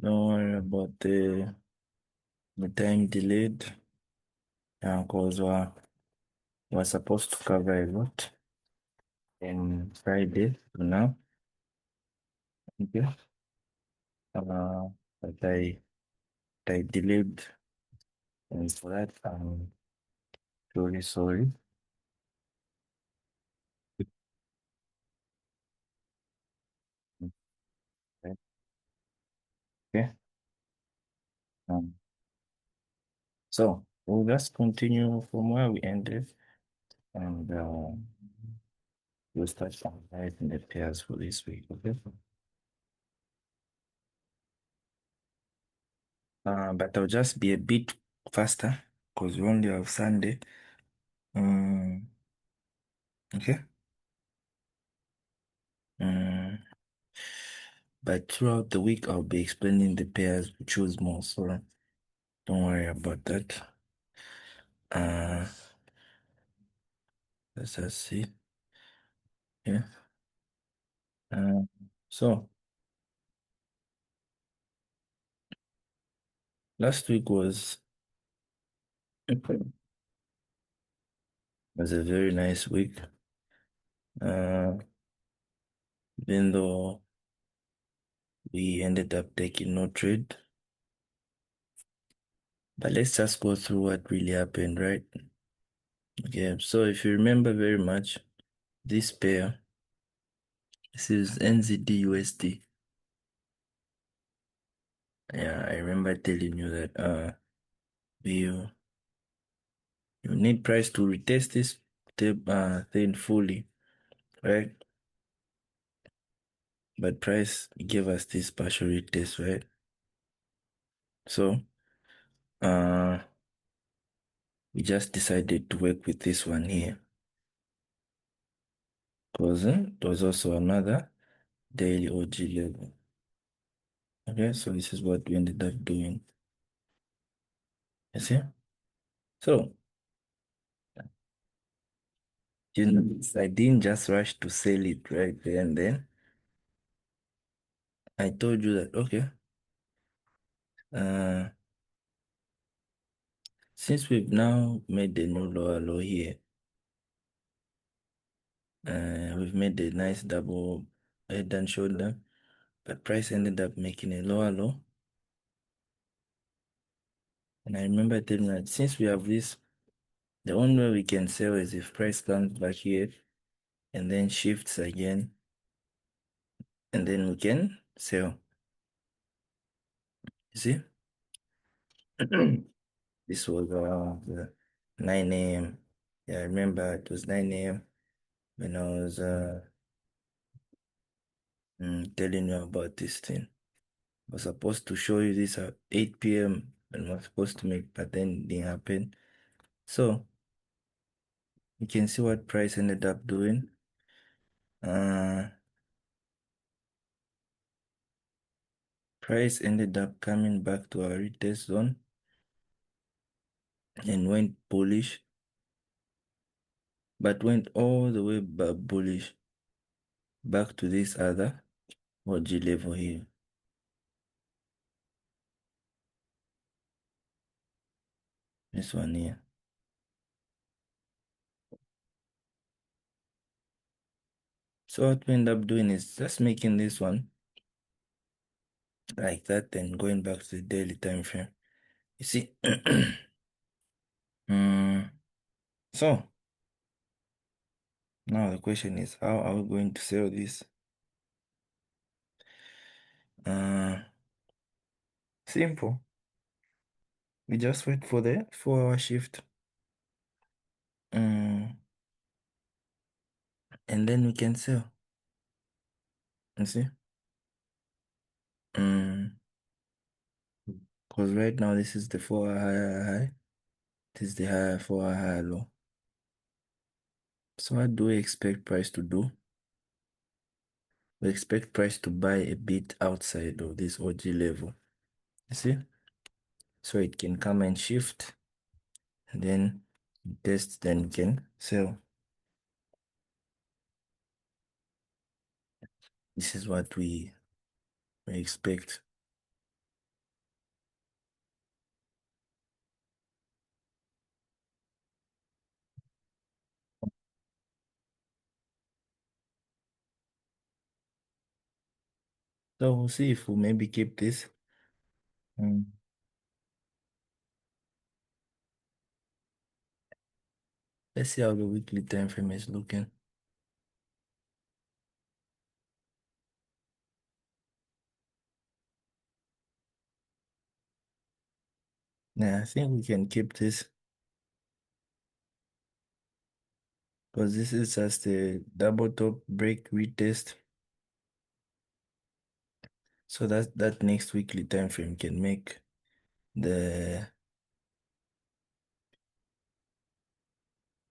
Don't worry about the time delayed. Because we're supposed to cover a lot in Friday for now. Okay. Uh, but I delayed, and for that I'm truly sorry. Okay. Okay. Um, so we'll just continue from where we ended, and we'll start analyzing the pairs for this week. Okay. But I'll just be a bit faster because we only have Sunday. Um, okay. Um, but throughout the week, I'll be explaining the pairs we choose more. So don't worry about that. Uh, let's just see. Yeah. Uh, so last week was a very nice week. Uh, even though we ended up taking no trade, but let's just go through what really happened, right? Okay. So if you remember very much, this pair, this is NZD USD. Yeah, I remember telling you that you you need price to retest this thing fully, right? But price gave us this partial retest, right? So uh we just decided to work with this one here because it was also another daily OG level. Okay, so this is what we ended up doing. You see? So you know, I didn't just rush to sell it right there and then. I told you that okay, uh since we've now made the new lower low here, we've made a nice double head and shoulder, but price ended up making a lower low. And I remember telling that since we have this, the only way we can sell is if price comes back here and then shifts again, and then we can sell. You see? This was the 9 a.m. Yeah, I remember it was 9 a.m. when I was telling you about this thing. I was supposed to show you this at 8 p.m. and was supposed to make, but then it didn't happen. So you can see what price ended up doing. Uh, Price ended up coming back to our retest zone and went bullish, but went all the way back bullish back to this other OG level here. This one here. So what we end up doing is just making this one like that and going back to the daily time frame. You see? mm, so now the question is how are we going to sell this? Uh, Simple. We just wait for the 4 hour shift. Mm, and then we can sell. You see? Mm, because right now this is the 4 hour high. This is the higher 4 hour high low. So what do we expect price to do? We expect price to buy a bit outside of this OG level. You see? So it can come and shift and then test, then we can sell. This is what we expect. So we'll see if we'll maybe keep this. Mm. Let's see how the weekly time frame is looking. Yeah, I think we can keep this because this is just a double top break retest. So that next weekly time frame can make the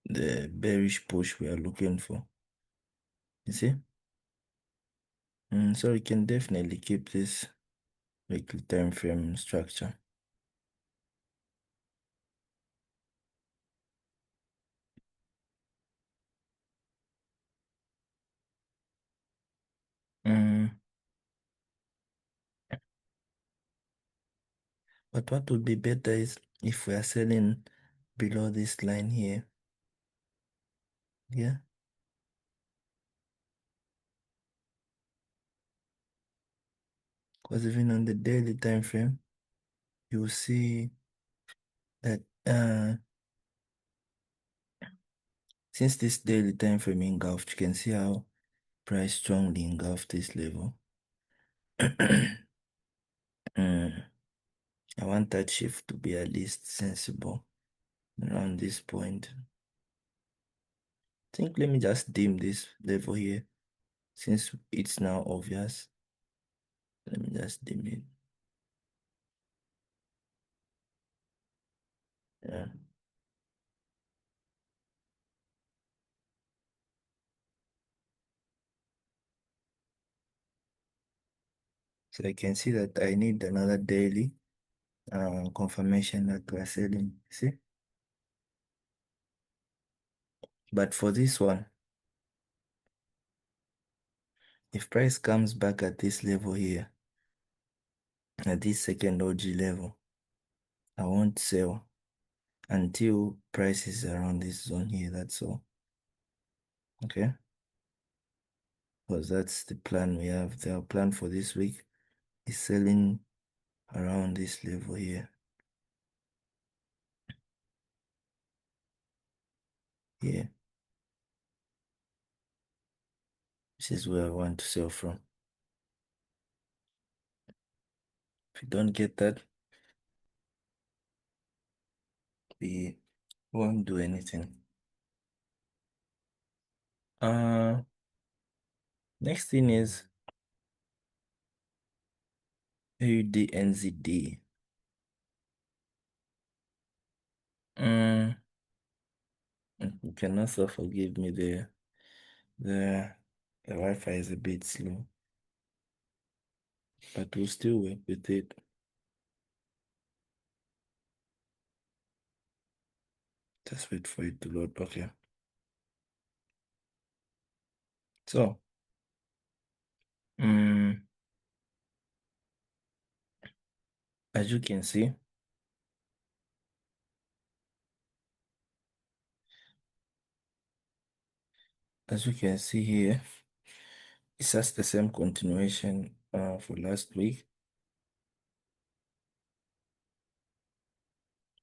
bearish push we are looking for. You see? So we can definitely keep this weekly time frame structure. Mm, but what would be better is if we are selling below this line here. Yeah. Because even on the daily time frame, you see that since this daily time frame engulfed, you can see how price strongly engulfed this level. Mm, I want that shift to be at least sensible around this point. I think let me just dim this level here since it's now obvious. Let me just dim it. Yeah. So I can see that I need another daily confirmation that we're selling. See? But for this one, if price comes back at this level here, at this second OG level, I won't sell until price is around this zone here. That's all. Okay? Because that's the plan we have. The plan for this week is selling around this level here. Yeah. This is where I want to sell from. If you don't get that, we won't do anything. Next thing is AUDNZD. You can also forgive me the Wi-Fi is a bit slow, but we'll still work with it. Just wait for it to load. Okay. So, um, as you can see, here, it's just the same continuation for last week.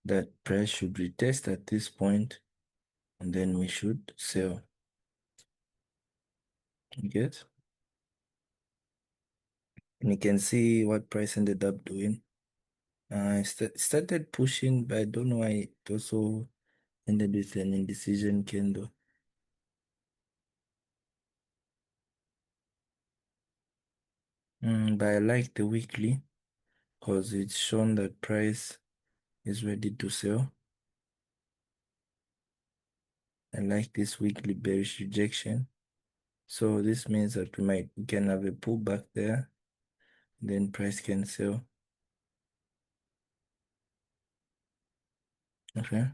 That price should retest at this point, and then we should sell. You get? And you can see what price ended up doing. Started pushing, but I don't know why it also ended with an indecision candle. But I like the weekly because it's shown that price is ready to sell. I like this weekly bearish rejection. So this means that we can have a pullback there, then price can sell. Okay.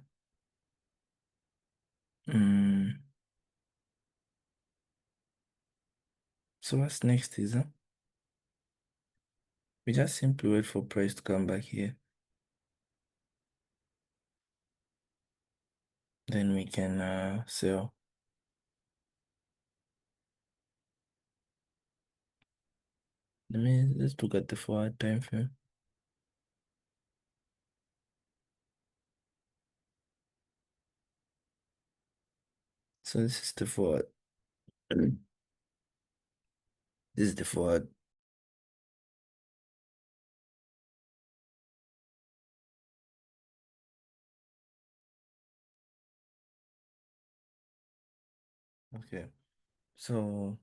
So what's next is we just simply wait for price to come back here. Then we can sell. let's look at the 4-hour time frame. So this is the 4-hour. This is the 4-hour. Okay. So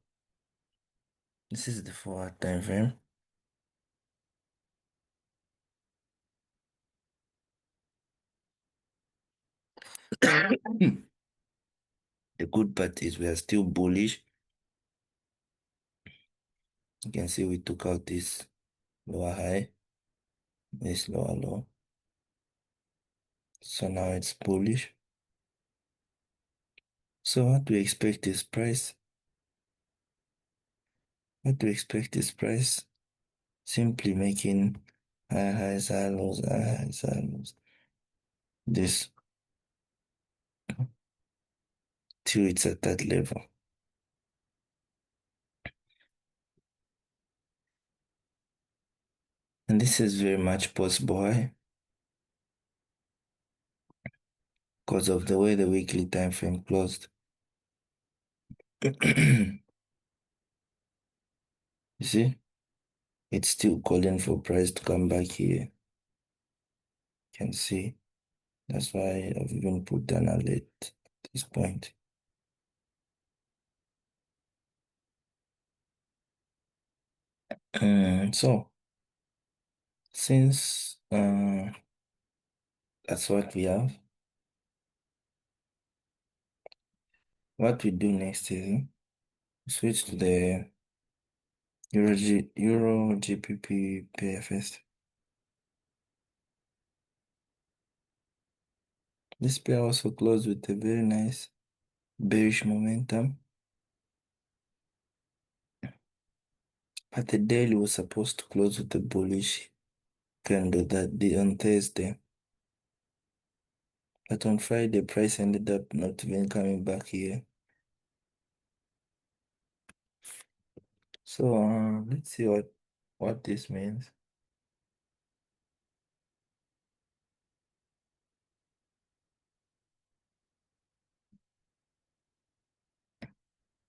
this is the 4-hour time frame. The good part is we are still bullish. You can see we took out this lower high, this lower low. So now it's bullish. So what do we expect this price? What do we expect this price? Simply making high highs, high lows, high highs, high lows. This till it's at that level. And this is very much possible. Why? Because of the way the weekly time frame closed. You see, it's still calling for price to come back here. You can see. That's why I've even put an alert at this point. So since that's what we have, what we do next is switch to the Euro GBP pair first. This pair also closed with a very nice bearish momentum, but the daily was supposed to close with a bullish candle that did on Thursday. But on Friday, price ended up not even coming back here. So let's see what this means.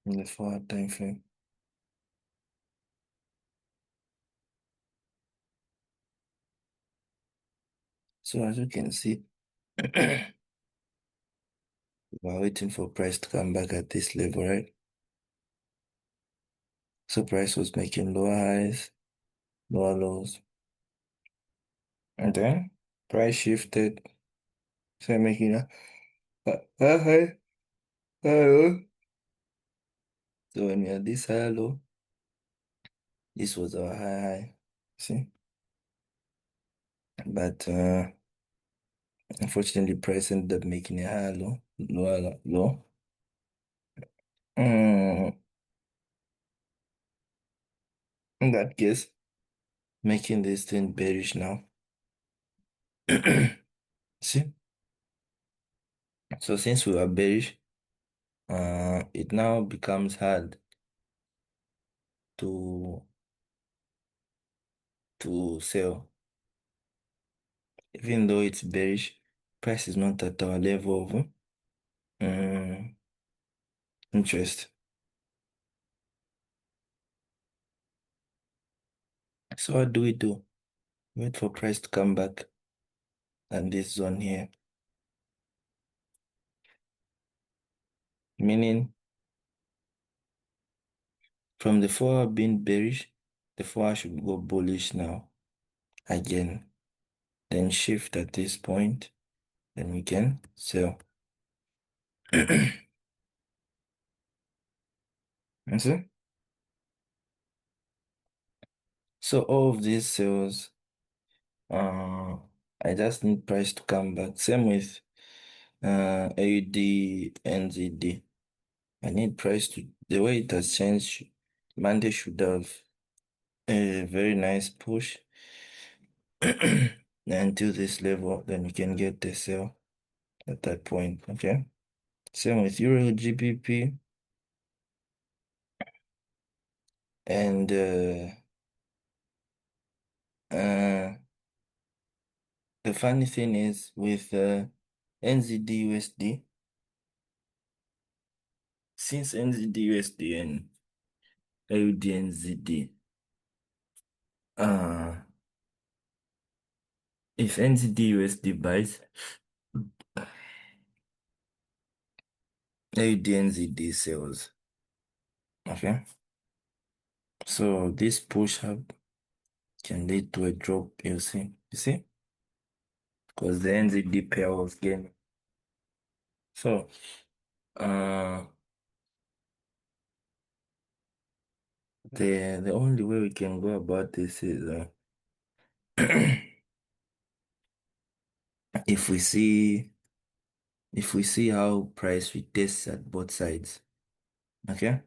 In the 4-hour time frame. So as you can see, we are waiting for price to come back at this level, right? So price was making lower highs, lower lows. And then price shifted, so making a high, high low. So when we had this high low, this was our high high. See? But unfortunately price ended up making a high low, lower low. In that case, making this thing bearish now. See? So since we were bearish, it now becomes hard to sell. Even though it's bearish, price is not at our level of interest. So what do we do? Wait for price to come back and this zone here. Meaning from the 4-hour being bearish, the 4-hour should go bullish now. Again. Then shift at this point. Then we can sell. You see? So all of these sales, I just need price to come back. Same with AUD, NZD. I need price to, the way it has changed, Monday should have a very nice push until this level, then you can get the sell at that point, okay? Same with Euro GBP and Uh, the funny thing is with NZD USD, since NZD USD and AUD NZD, if NZD USD buys, AUD NZD sells. Okay, so this push up can lead to a drop, you see, because the NZD pair was gaining. So, uh, the only way we can go about this is if we see how price retests at both sides, okay?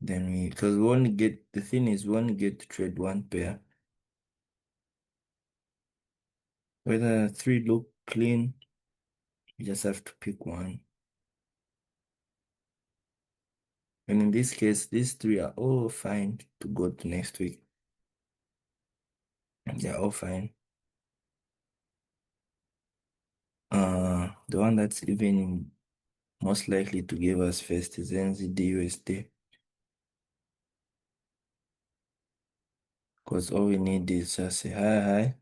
Then because we only get, the thing is we only get to trade one pair. Whether three look clean, you just have to pick one. And in this case, these three are all fine to go to next week. They're all fine. The one that's even most likely to give us first is NZD USD. Because all we need is just a high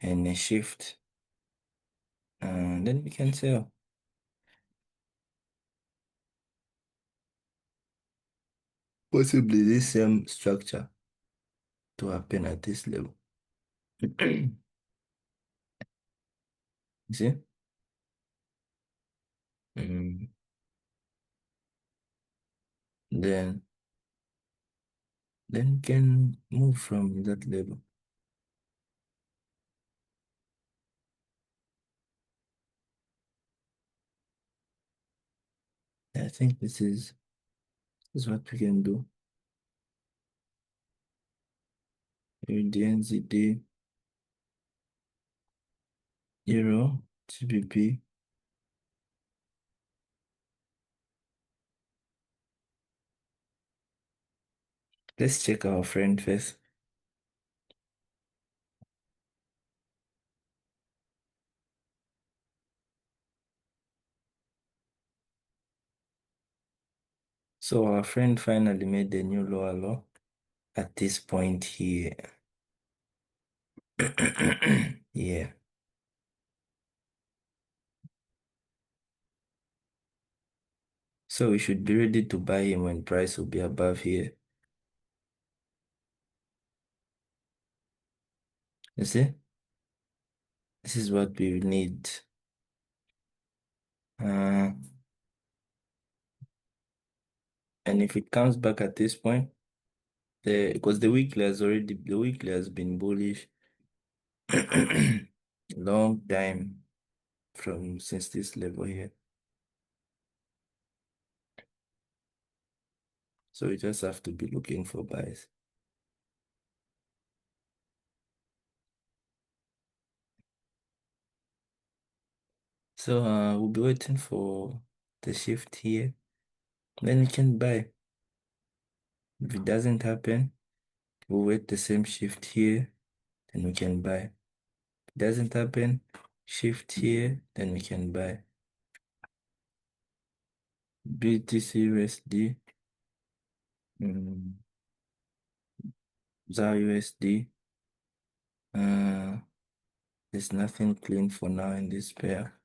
and a shift. And then we can sell. Possibly this same structure to happen at this level. You see? Mm. Then we can move from that level. I think this is what we can do. USD, Euro, GBP. Let's check our friend first. So our friend finally made the new lower low at this point here. Yeah. So we should be ready to buy him when price will be above here. You see? This is what we need. Uh, and if it comes back at this point, because the weekly has been bullish long time from since this level here. So we just have to be looking for buys. So we'll be waiting for the shift here. Then we can buy. If it doesn't happen, we'll wait the same shift here, then we can buy. If it doesn't happen, shift here, then we can buy. BTC USD, ZAR USD. There's nothing clean for now in this pair.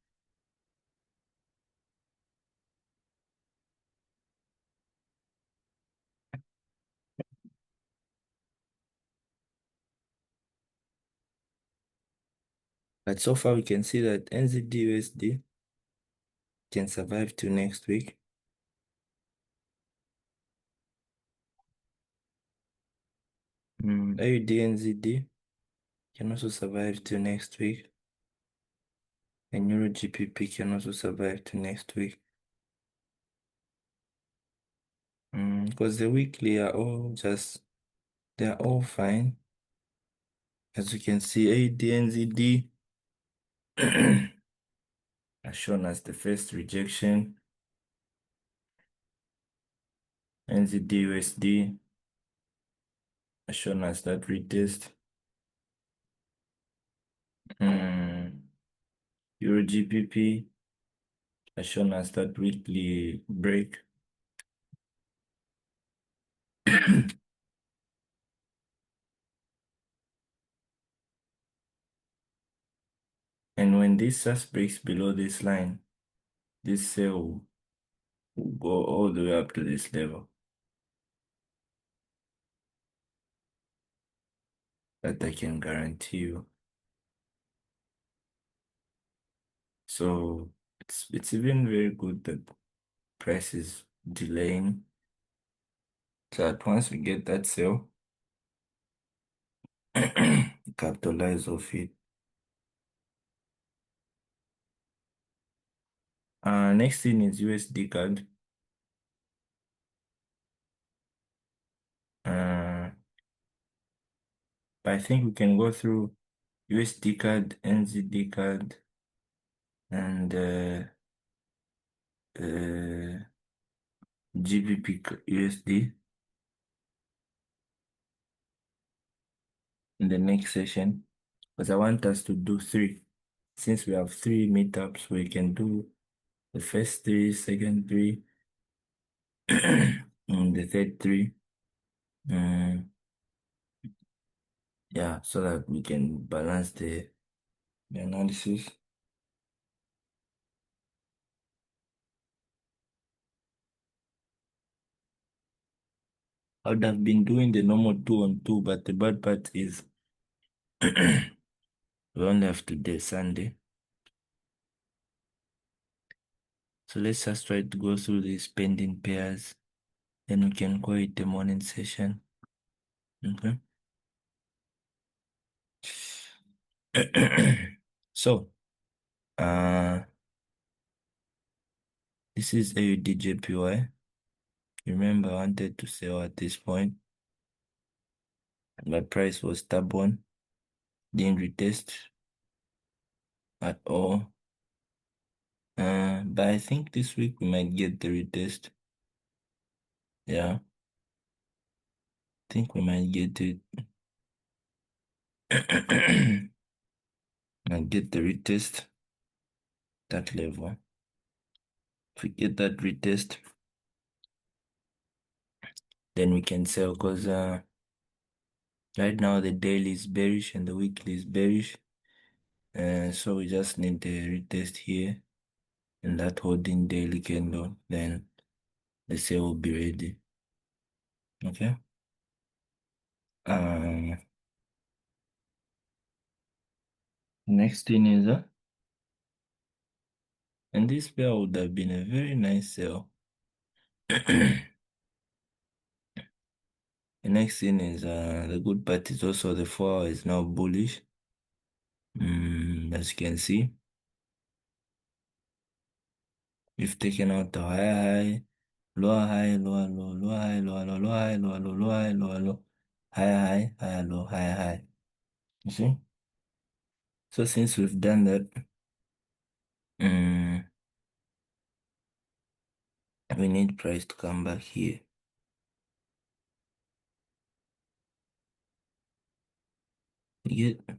But so far we can see that NZD USD can survive till next week. AUD NZD can also survive till next week. And Euro GBP can also survive till next week. Because the weekly are all they're all fine. As you can see, AUD NZD has shown as the first rejection. NZD USD has shown as that retest. Euro GBP has shown us that weekly break. And when this just breaks below this line, this sell will go all the way up to this level. That I can guarantee you. So it's even very good that price is delaying. So that once we get that sale, capitalize off it. Next thing is USD card. But I think we can go through USD card, NZD card, and GBP USD in the next session, because I want us to do three. Since we have three meetups, we can do the first three, second three, and the third three. Yeah, so that we can balance the analysis. I would have been doing the normal 2-on-2, but the bad part is we only have today, Sunday. So let's just try to go through these pending pairs. Then we can call it the morning session. Okay. So, uh, this is AUDJPY. Remember, I wanted to sell at this point. My price was stubborn. Didn't retest at all. But I think this week we might get the retest. Yeah, I think we might get it. And get the retest that level. If we get that retest, then we can sell because right now the daily is bearish and the weekly is bearish. So we just need the retest here and that holding daily candle, then the sale will be ready. Okay. Uh, Next thing is and this pair would have been a very nice sale. The next thing is the good part is also the 4 hour is now bullish. As you can see, we've taken out the higher high, lower high, lower low, lower high, lower low, lower high, lower low, lower high, lower low, higher high, higher low, higher high. You see? So since we've done that, um, we need price to come back here. You get?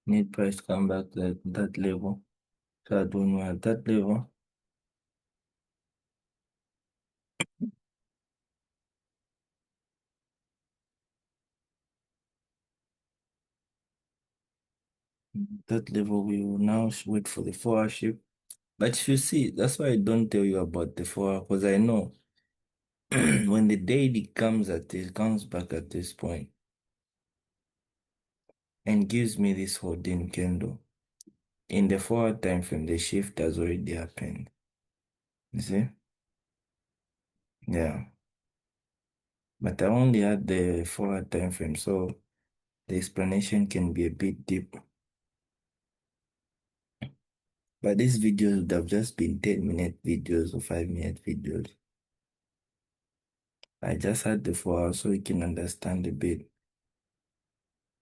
Need price to come back to that level. So I don't know at that level. That level, we will now wait for the 4 hour shape. But if you see, that's why I don't tell you about the 4 hour, because I know when the daily comes back at this point and gives me this holding candle. In the 4 hour time frame, the shift has already happened. You see? Yeah. But I only had the 4 hour time frame, so the explanation can be a bit deep. But these videos would have just been 10-minute videos or 5-minute videos. I just had the 4 hours so you can understand a bit.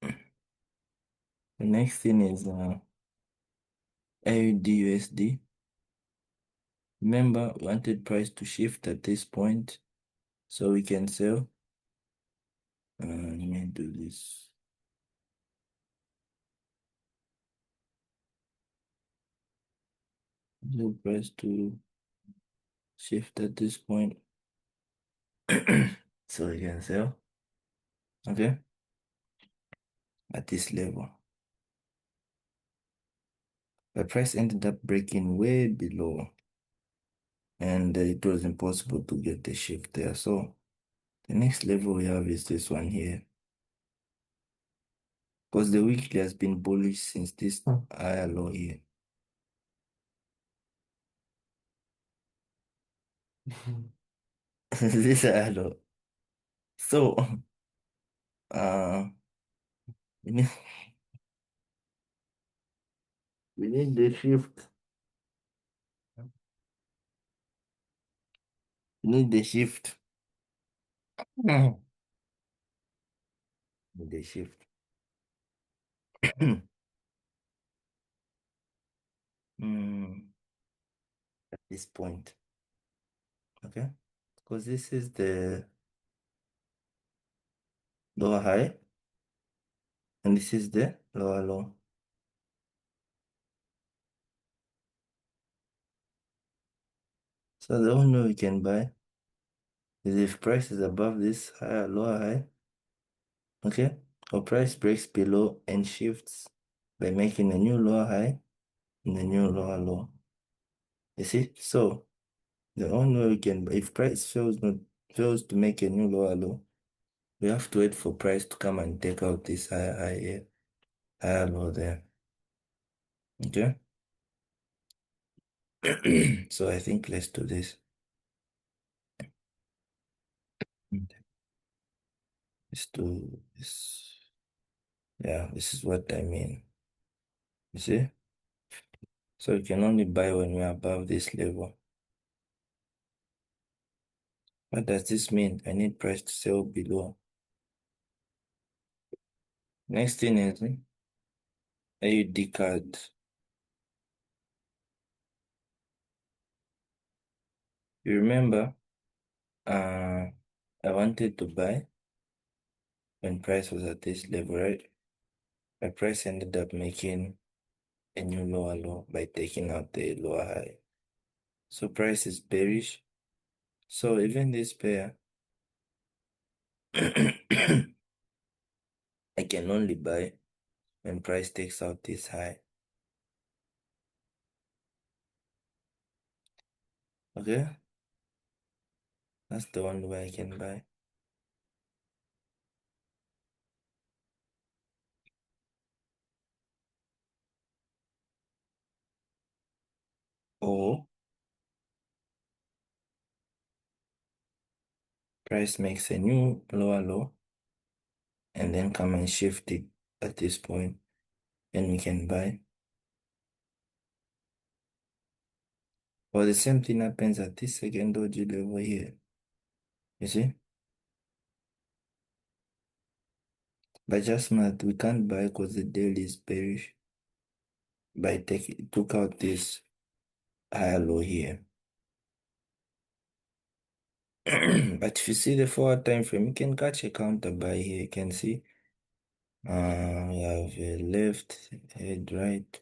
The next thing is AUD. Remember, we wanted price to shift at this point. So we can sell. Let me do this. Sell price to shift at this point. So we can sell. Okay. At this level. The price ended up breaking way below, and it was impossible to get the shift there. So the next level we have is this one here. Because the weekly has been bullish since this higher low here. This higher low. So uh we need, we need the shift. We need the shift. The shift. At this point. Okay. Because this is the lower high and this is the lower low. So the only way we can buy is if price is above this higher lower high. Okay. Or price breaks below and shifts by making a new lower high and a new lower low. You see? So the only way we can, if price fails to make a new lower low, we have to wait for price to come and take out this higher high here, higher low there. Okay. So I think let's do this. Let's do this. Yeah, this is what I mean. You see? So you can only buy when we're above this level. What does this mean? I need price to sell below. Next thing is AUD card. You remember, I wanted to buy when price was at this level, right? My price ended up making a new lower low by taking out the lower high. So price is bearish. So even this pair, I can only buy when price takes out this high. Okay? That's the only way I can buy. Or price makes a new lower low and then come and shift it at this point and we can buy. Or the same thing happens at this second doji level here. You see? But just not, we can't buy because the daily is bearish. By took out this higher low here. But if you see the forward time frame, you can catch a counter buy here. You can see we have a left, head right.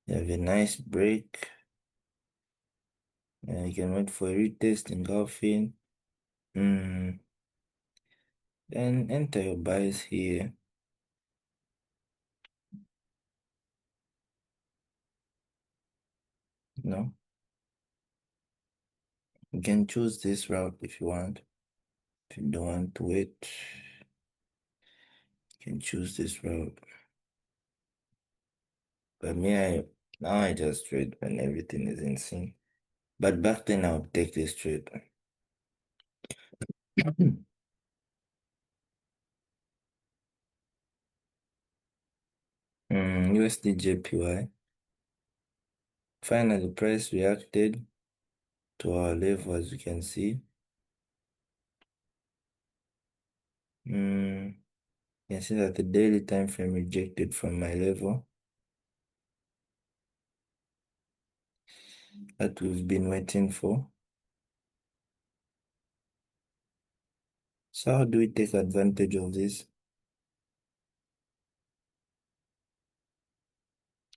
You have a nice break. You can wait for a retest, engulfing. Then enter your buys here. No, you can choose this route if you want. If you don't want to wait, you can choose this route. But now I just trade when everything is in sync. But back then I would take this trade. USD JPY. Finally, price reacted to our level as you can see. You can see that the daily time frame rejected from my level that we've been waiting for. So how do we take advantage of this?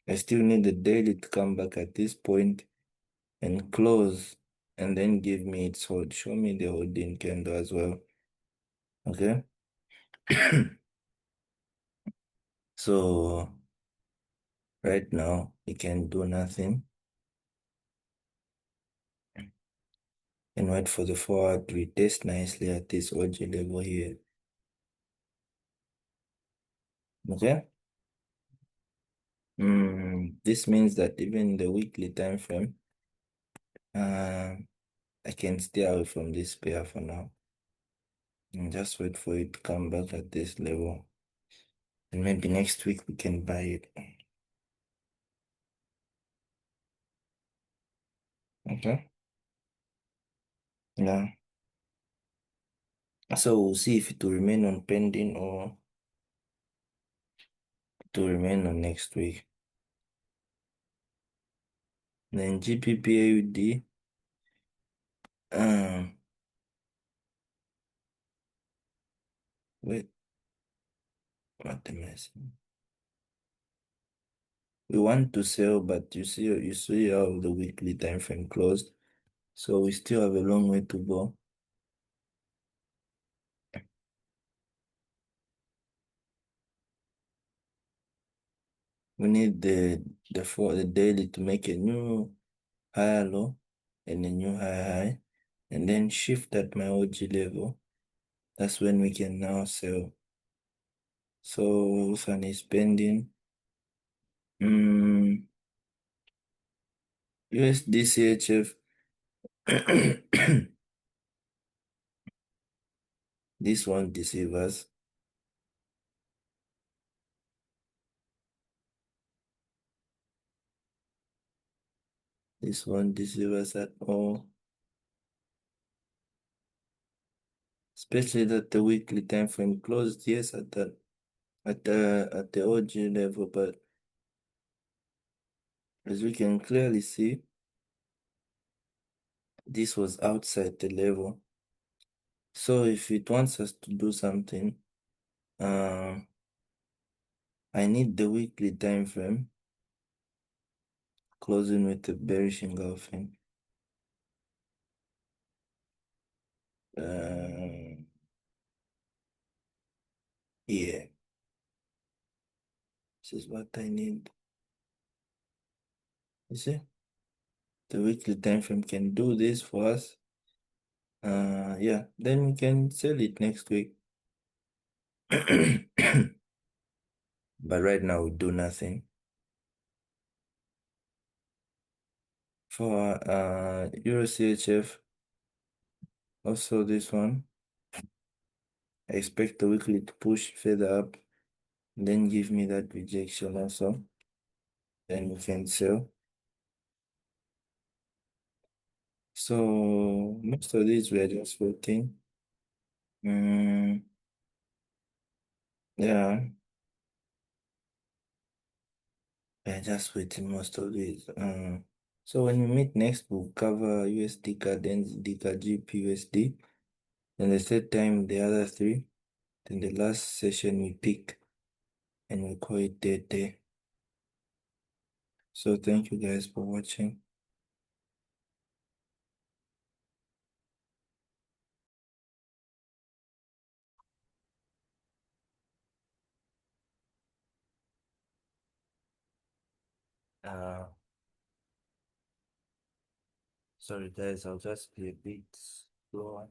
I still need the daily to come back at this point and close and then give me its hold. Show me the holding candle as well. Okay. So right now we can do nothing and wait for the forward to retest nicely at this OG level here. Okay. This means that even the weekly time frame, I can stay away from this pair for now and just wait for it to come back at this level. And maybe next week we can buy it. Okay. Yeah. So we'll see if it will remain on pending or to remain on next week. Then GPPAUD, wait, what am I saying? We want to sell, but you see how the weekly time frame closed. So we still have a long way to go. We need the daily to make a new higher low and a new higher high, and then shift at my OG level. That's when we can now sell. So Sun is pending. USD This won't deceive us. This won't deceive us at all. Especially that the weekly time frame closed, yes, at the OG level, but as we can clearly see, this was outside the level. So if it wants us to do something, I need the weekly time frame closing with the bearish engulfing. Yeah, this is what I need. You see, the weekly time frame can do this for us. Yeah, then we can sell it next week. But right now we do nothing. For Euro CHF, also this one, I expect the weekly to push further up, then give me that rejection also. Then we can sell. So most of these were just waiting. Yeah, we're just waiting most of these. So when we meet next, we'll cover USD Cadence, DCA GPUSD. Then the third time, the other three. Then the last session we pick and we call it day. So thank you guys for watching. Uh, Sorry guys, I'll just be a bit slower.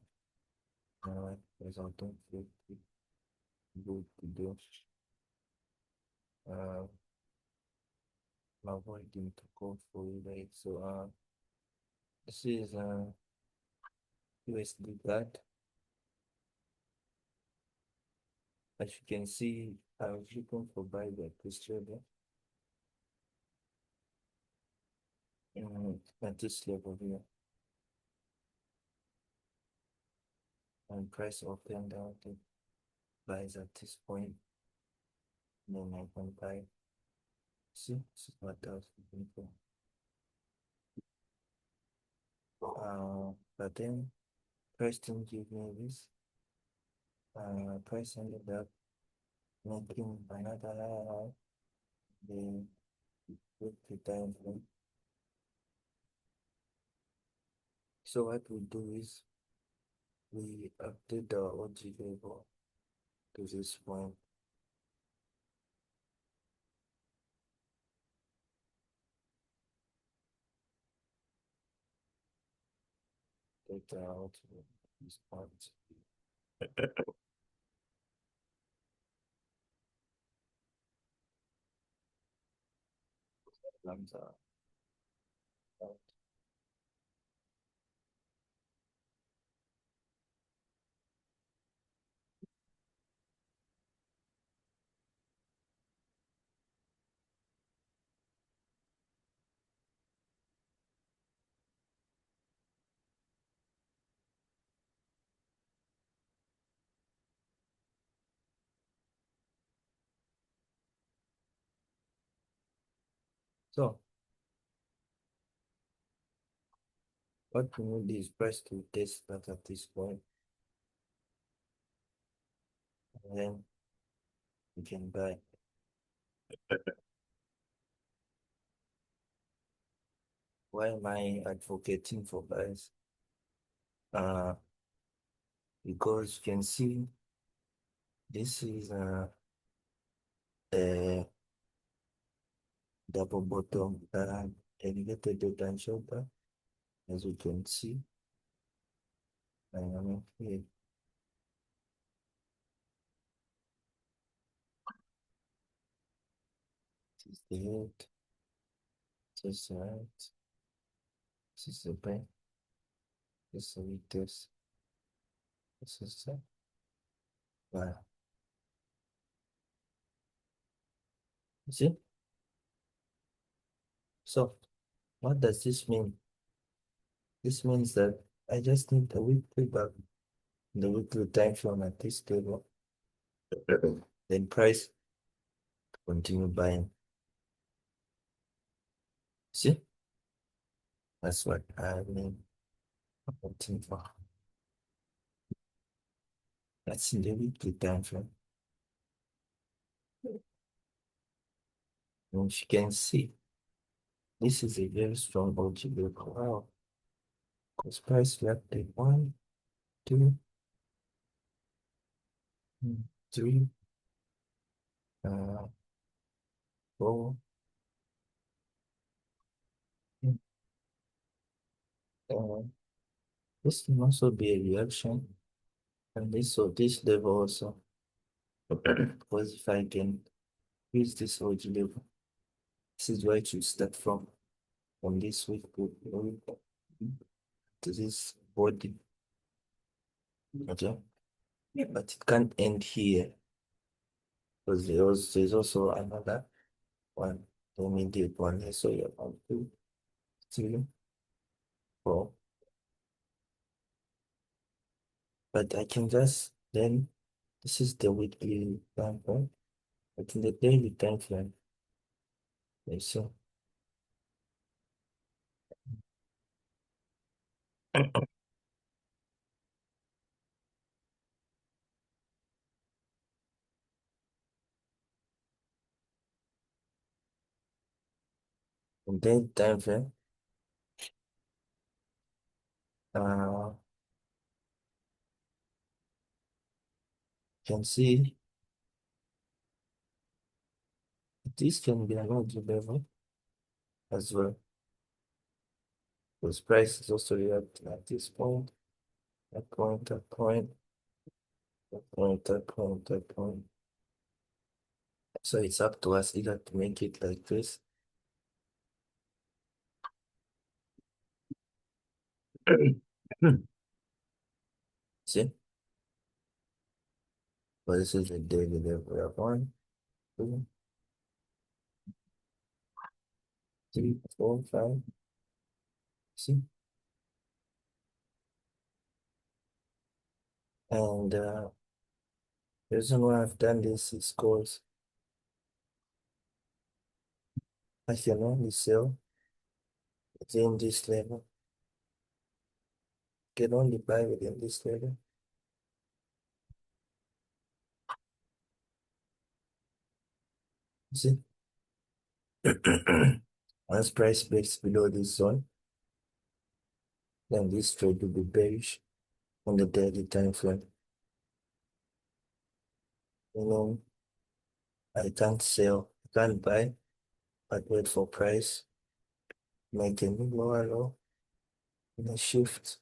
Because I don't feel good to do. Uh, I'm avoiding to call for you guys. So this is USD guard. As you can see, I was looking for buy at this level. At this level here. And price of them down to buys at this point. Then I can buy. See, this is what I was looking for. But then price didn't give me this. Price ended up making another high, the weekly time frame. So what we do is we update the OG level to this point. Take the OG this point. Lambda out. So what we need is press to test that at this point, and then we can buy. Why am I advocating for buys? Uh, because you can see this is a double bottom elevated data and shoulder, as you can see. And I mean, here, this is the head, this is the right, this is the back, this is the weakness, this is the wow. You see? So, what does this mean? This means that I just need a weekly back, the weekly time frame at this table, then price, continue buying. See? That's what I mean. Waiting for. That's in the weekly time frame. And you can see, this is a very strong OGB. Wow. Because price left the one, two, three, uh, four, uh, this can also be a reaction. And this, so this level also. Because if I can use this OG level, this is where to start from this week to this body. Okay. Yeah. But it can't end here because there's also another one, the immediate one here. So you have one, two, three, four. But I can just then this is the weekly time frame. But in the daily time frame, let's see. In daily time frame, uh, can see this can be another level as well. Because price is also reacting at this point, that point, that point, that point, that point, that point. So it's up to us either to make it like this. See? But this is the daily level we are on. 2, 3, 4, 5. See? And the reason why I've done this is because I can only sell within this level. Can only buy within this level. See? Once price breaks below this zone, then this trade will be bearish on the daily time frame. You know, I can't sell, I can't buy, but wait for price, make a new lower low, and then shift,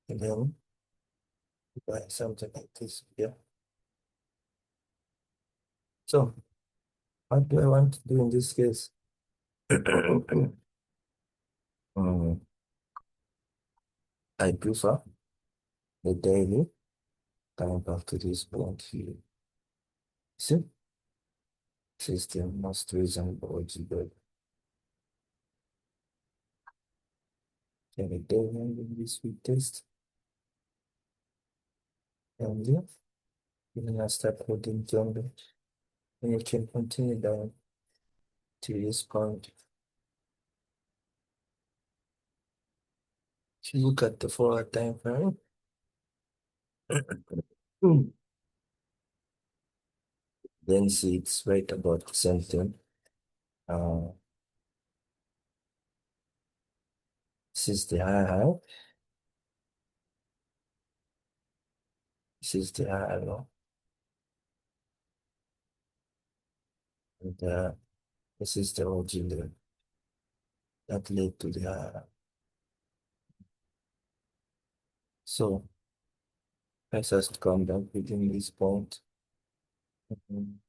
and then buy something like this. Yeah. So, what do I want to do in this case? Um, I prefer the daily coming back to this point here. See, system most reasonable algebra. Can a daily in this week test? And yeah, you're gonna start holding jungle. And you can continue down to this point. If you look at the 4 hour time frame, then see it's right about the same thing. Uh, this is the high. This is the high low. And this is the OG that led to the high. So price has to come down within this point. Mhm.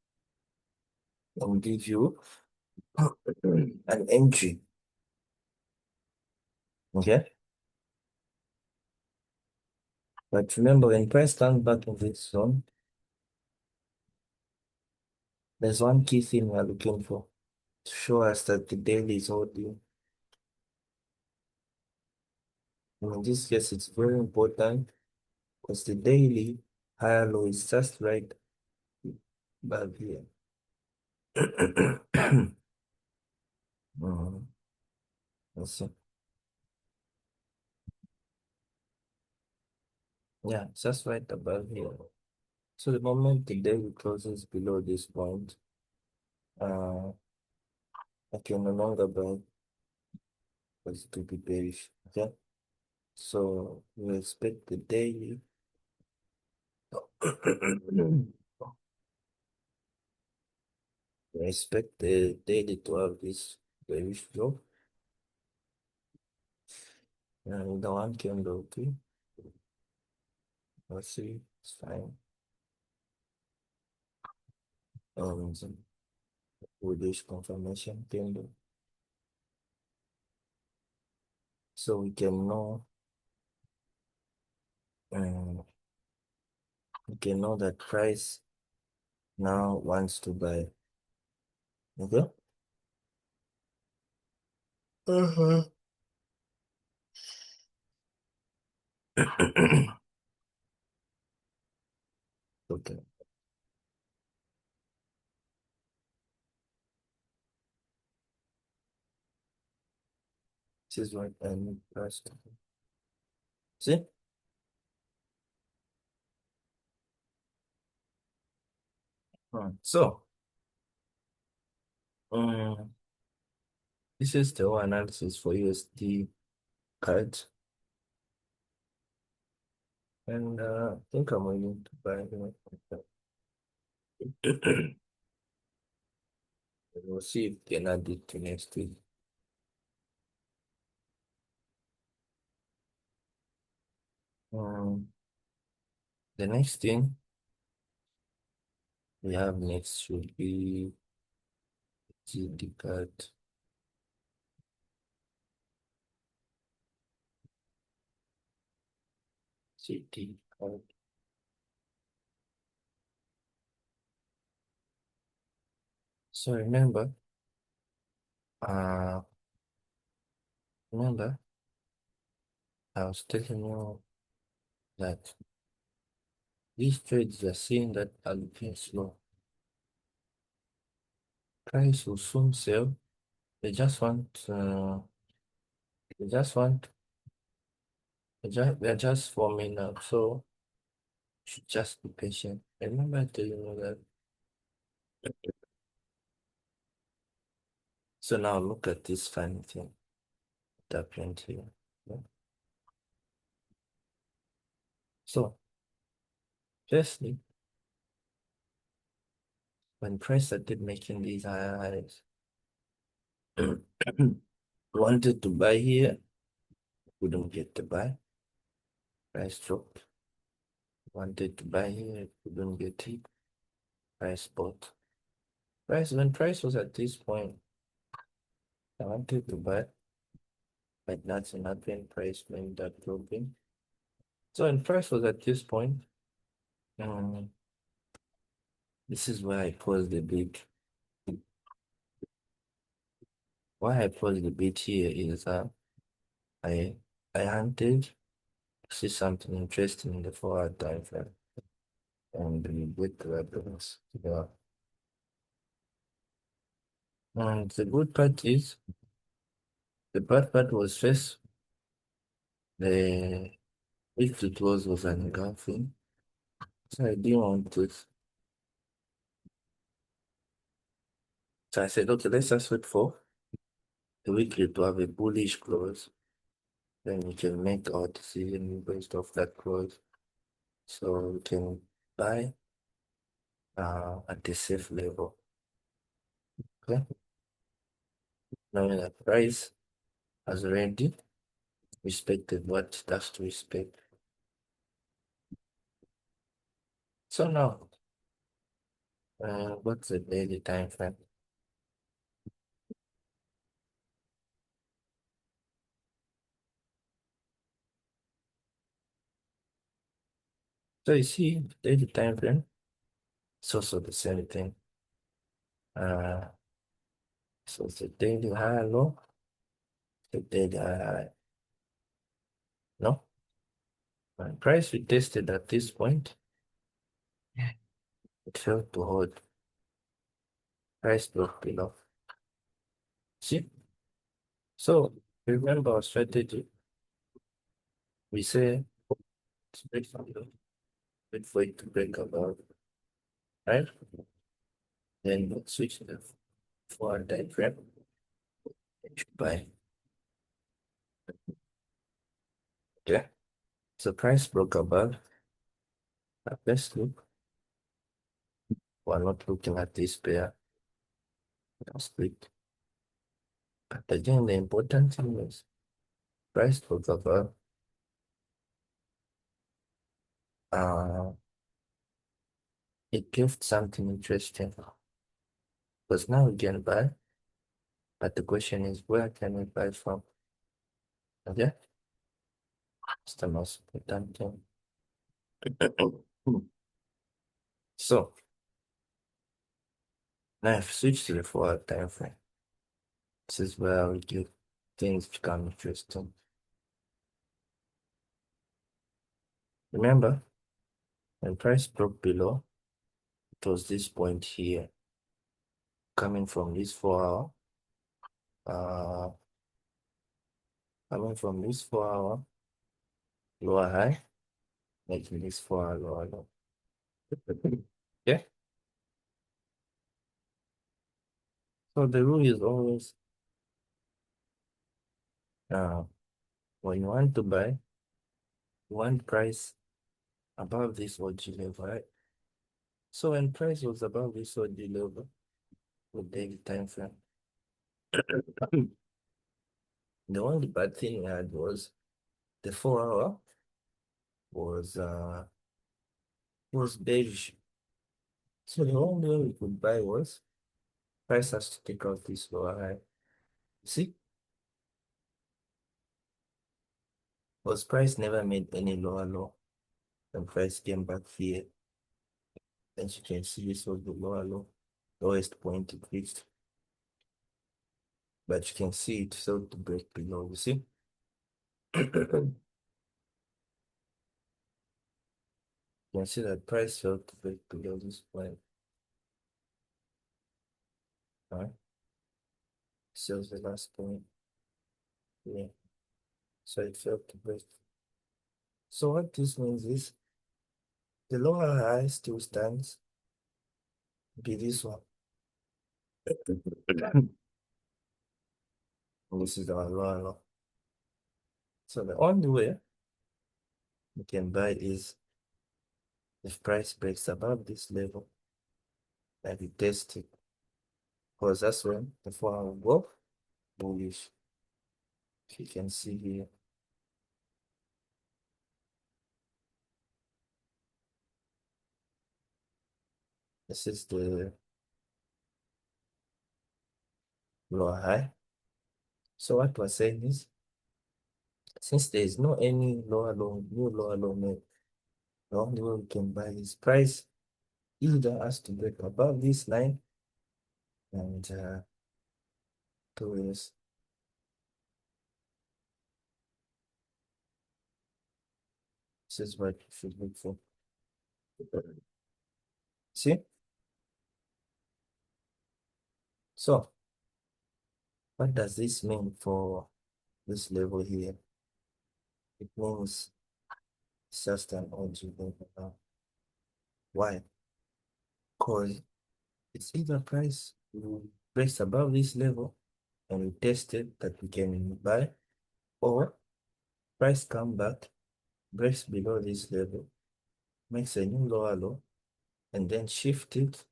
And give you an entry. Okay. But remember, when price comes back in this zone, there's one key thing we're looking for to show us that the daily is holding. And in this case, it's very important because the daily higher low is just right back here. Mhm. Let's see. Yeah, it's just right above here. So the moment the daily closes below this point, uh, I can no longer buy because it will be bearish. Okay. So we expect the daily. We expect the daily to have this bearish flow. And the one candle too. Let's see, it's fine. Some bullish confirmation candle. So um, we can know that price now wants to buy. Okay? Uh-huh. Okay. This is what I need first. See? So, um, this is the whole analysis for USD cards. And I think I'm willing to buy it. We'll see if they can add it to next week. Um, the next thing we have next should be GD card. GD card. So uh, remember, I was telling you that these trades are seeing that are looking slow. Price will soon sell. They just want, they just want, they're just forming up. So should just be patient. Remember I tell you that So now look at this funny thing that happened here. Yeah. So firstly, when price started making these higher highs, wanted to buy here, couldn't get to buy. Price dropped. Wanted to buy here, couldn't get it. Price bought. When price was at this point, I wanted to buy, but that's not when price went that dropping. So when price was at this point, um, this is where I paused a bit. Why I paused a bit here is I I hunted to see something interesting in the 4 hour time frame and with the weapons. Yeah. And the good part is the bad part was first the week to close was engulfing. So I didn't want to. So I said, okay, let's just wait for the weekly to have a bullish close. Then we can make our decision based off that close. So we can buy at the safe level. Okay. Knowing that price has already respected what it has to respect. So now, what's the daily time frame? So you see, daily time frame, it's also the same thing. So it's a daily high low, the daily high. No? When price we tested at this point, it failed to hold. Price broke below. See? So remember our strategy. We say it's break from the wait for it to break above, right? Then we'll switch the forward time frame. Buy. Okay. So price broke above. Let's look. We're not looking at this pair. Split. But again, the important thing is price broke above. Uh, it gives something interesting. Because now we can buy, but the question is where can we buy from? Okay? It's the most important thing. So now I've switched to the forward time frame. This is where we give things become interesting. Remember, when price broke below, it was this point here, coming from this 4 hour, coming from this 4 hour lower high, making this 4 hour lower low. Yeah. So the rule is always uh, when you want to buy, you want price above this OG level, right? So when price was above this OG level with daily time frame, the only bad thing we had was the 4 hour was bearish. So the only way we could buy was price has to take out this lower high. See? Was price never made any lower low. And price came back here. As you can see, this was the lower low, lowest point it reached. But you can see it failed to break below, you see? You can see that price failed to break below this point. Alright. So the last point. Yeah. So it failed to break. So what this means is the lower high still stands. Be this one. And this is our lower low. So the only way we can buy is if price breaks above this level and we test it, because that's when the 4 hour will go bullish. If you can see here, this is the lower high. So what we're saying is, since there is no any lower low, new lower low made, the only way we can buy this price either has to break above this line and two is this is what you should look for. See? So what does this mean for this level here? It means it's just an OG level now. Why? Because it's either price will breaks above this level and we tested that we can buy, or price come back, breaks below this level, makes a new lower low, and then shift it,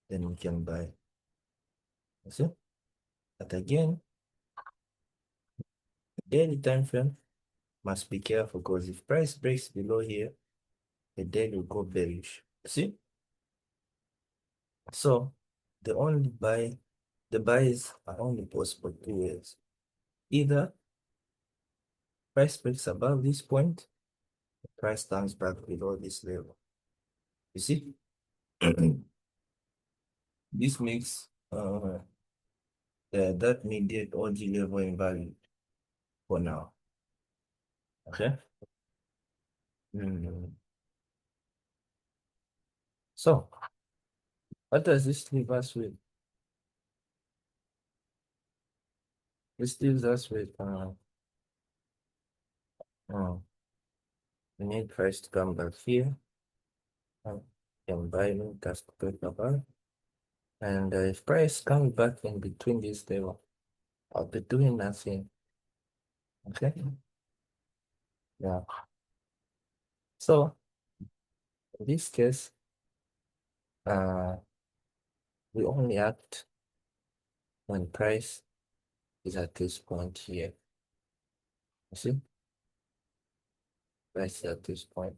then we can buy. You see? But again, daily time frame must be careful because if price breaks below here, the daily will go bearish. See? So the buys are only possible two ways. Either price breaks above this point, price comes back below this level. You see? This makes that immediate OG level invalid for now. Okay? Mm. So, what does this leave us with? This leaves us with we need price to come back here. Can buy me, that's the about. And if price comes back in between this level, I'll be doing nothing. Okay? Yeah. So in this case, we only act when price is at this point here. You see? Price is at this point.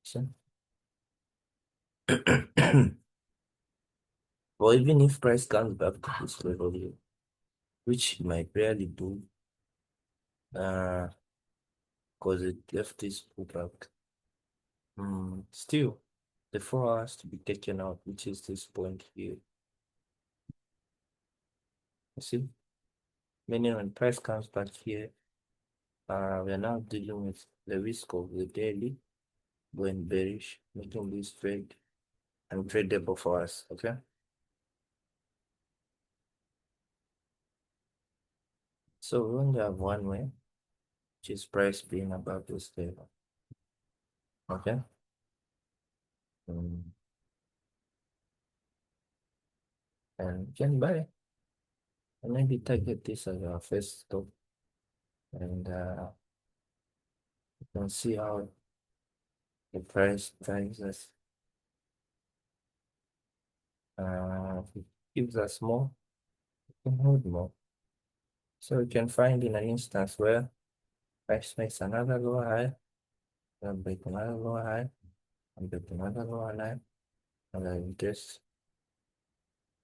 See? Or even if price comes back to this level here, which it might barely do, because it left this pullback. Still, the 4 hours to be taken out, which is this point here. You see? Meaning when price comes back here, we are now dealing with the risk of the daily going bearish, making this trade untradeable for us. Okay. So we only have one way, which is price being above this level. Okay. And you can buy and maybe target this as our first stop, and you can see how the price drives us. If it gives us more, we can hold more. So you can find in an instance where price makes another lower high, and break another lower high, and break another lower high, and then this,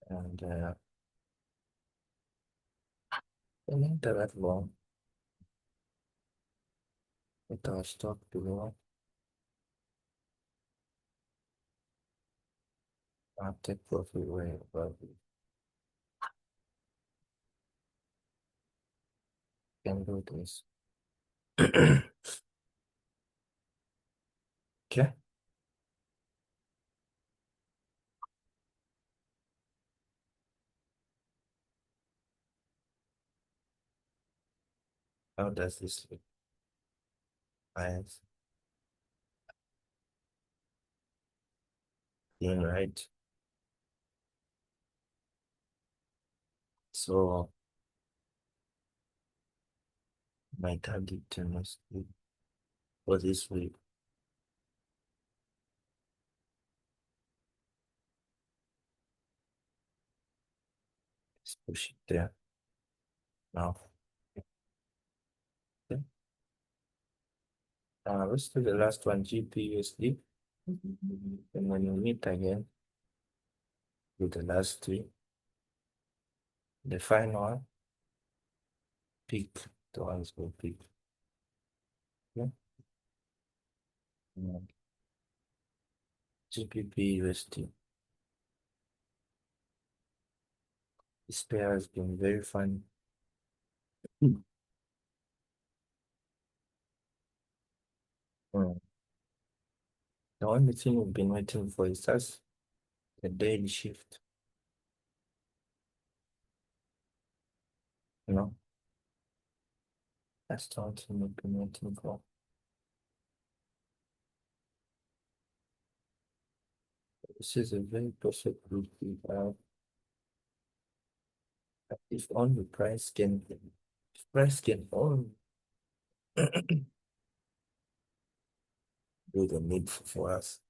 and enter that long with our stop below. I'll take profit way above it. Can do this. Okay. How does this look? Eyes. Being right. So my target must be for this week. Let's push it there now. Okay. Let's do the last one, GPUSD. And when we meet again with the last three, the final one, pick the ones we'll pick. Yeah. GBP/USD. This pair has been very fun. Mm. The only thing we've been waiting for is just the daily shift. You know, that's the only thing we've been waiting for. This is a very perfect route we have. If only price can only do the needful for us.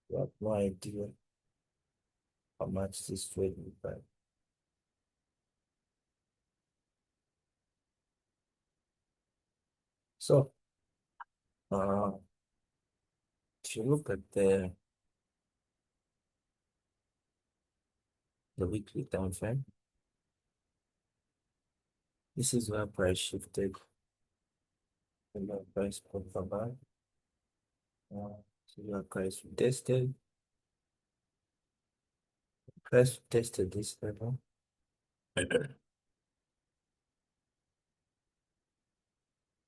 We have no idea how much this trade will buy. So, uh, if you look at the weekly time frame, this is where price shifted. And the price put back. So where price tested. Price tested this level.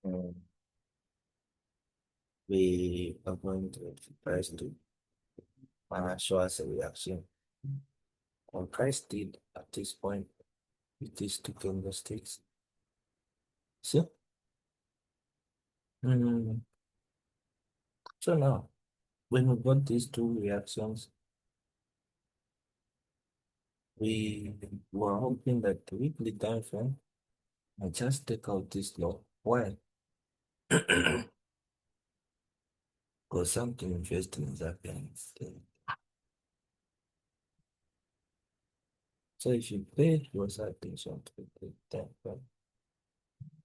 Um, we are going to price to show us a reaction. And price did at this point with these two candlesticks. See? Mm. So now, when we got these two reactions, we were hoping that the weekly time frame might just take out this low. Why? Because something interesting is happening. So if you pay close attention to the time frame,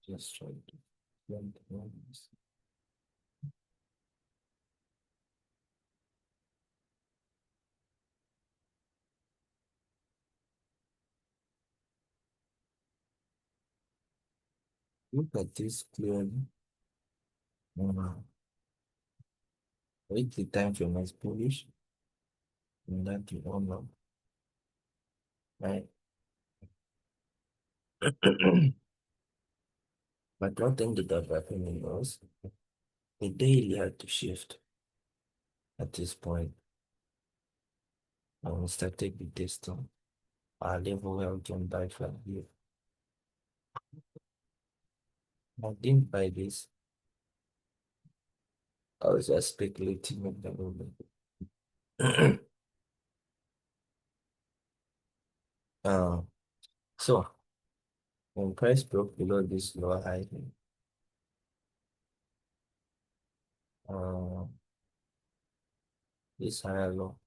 just try to learn the numbers. Look at this clearly. Weekly time frame is bullish, and that you all know, right? But what ended up happening was the daily had to shift at this point. And we started with this time. Our level where we can buy from here. I didn't buy this. I was just speculating at the moment. uh, so when price broke below this lower high, uh, this higher low,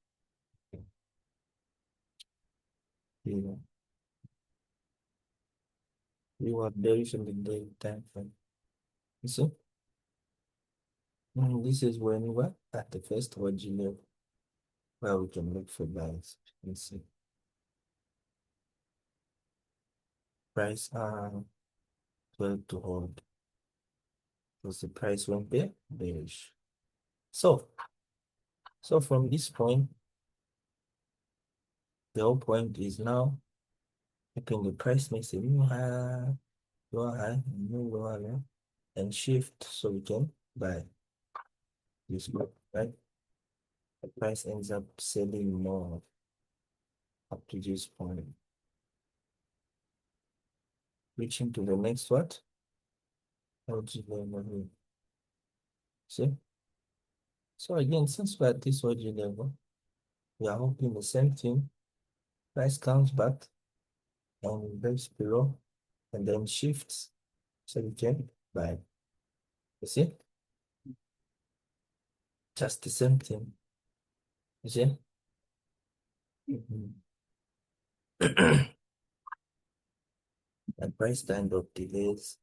you know, we were bearish in the day time frame. You see? This is when we were at the first OG level where we can look for buys. You see, price 12 to hold because the price went there, bearish. So from this point, the whole point is now hoping the price makes a new high, lower high, new lower low, and shift so we can buy this block, right? The price ends up selling more up to this point, reaching to the next what? LG level. See? So again, since we're at this OG level, we are hoping the same thing Price comes back and breaks below and then shifts so we can buy. You see? Just the same thing. You see? Mhm. And price kind of delays,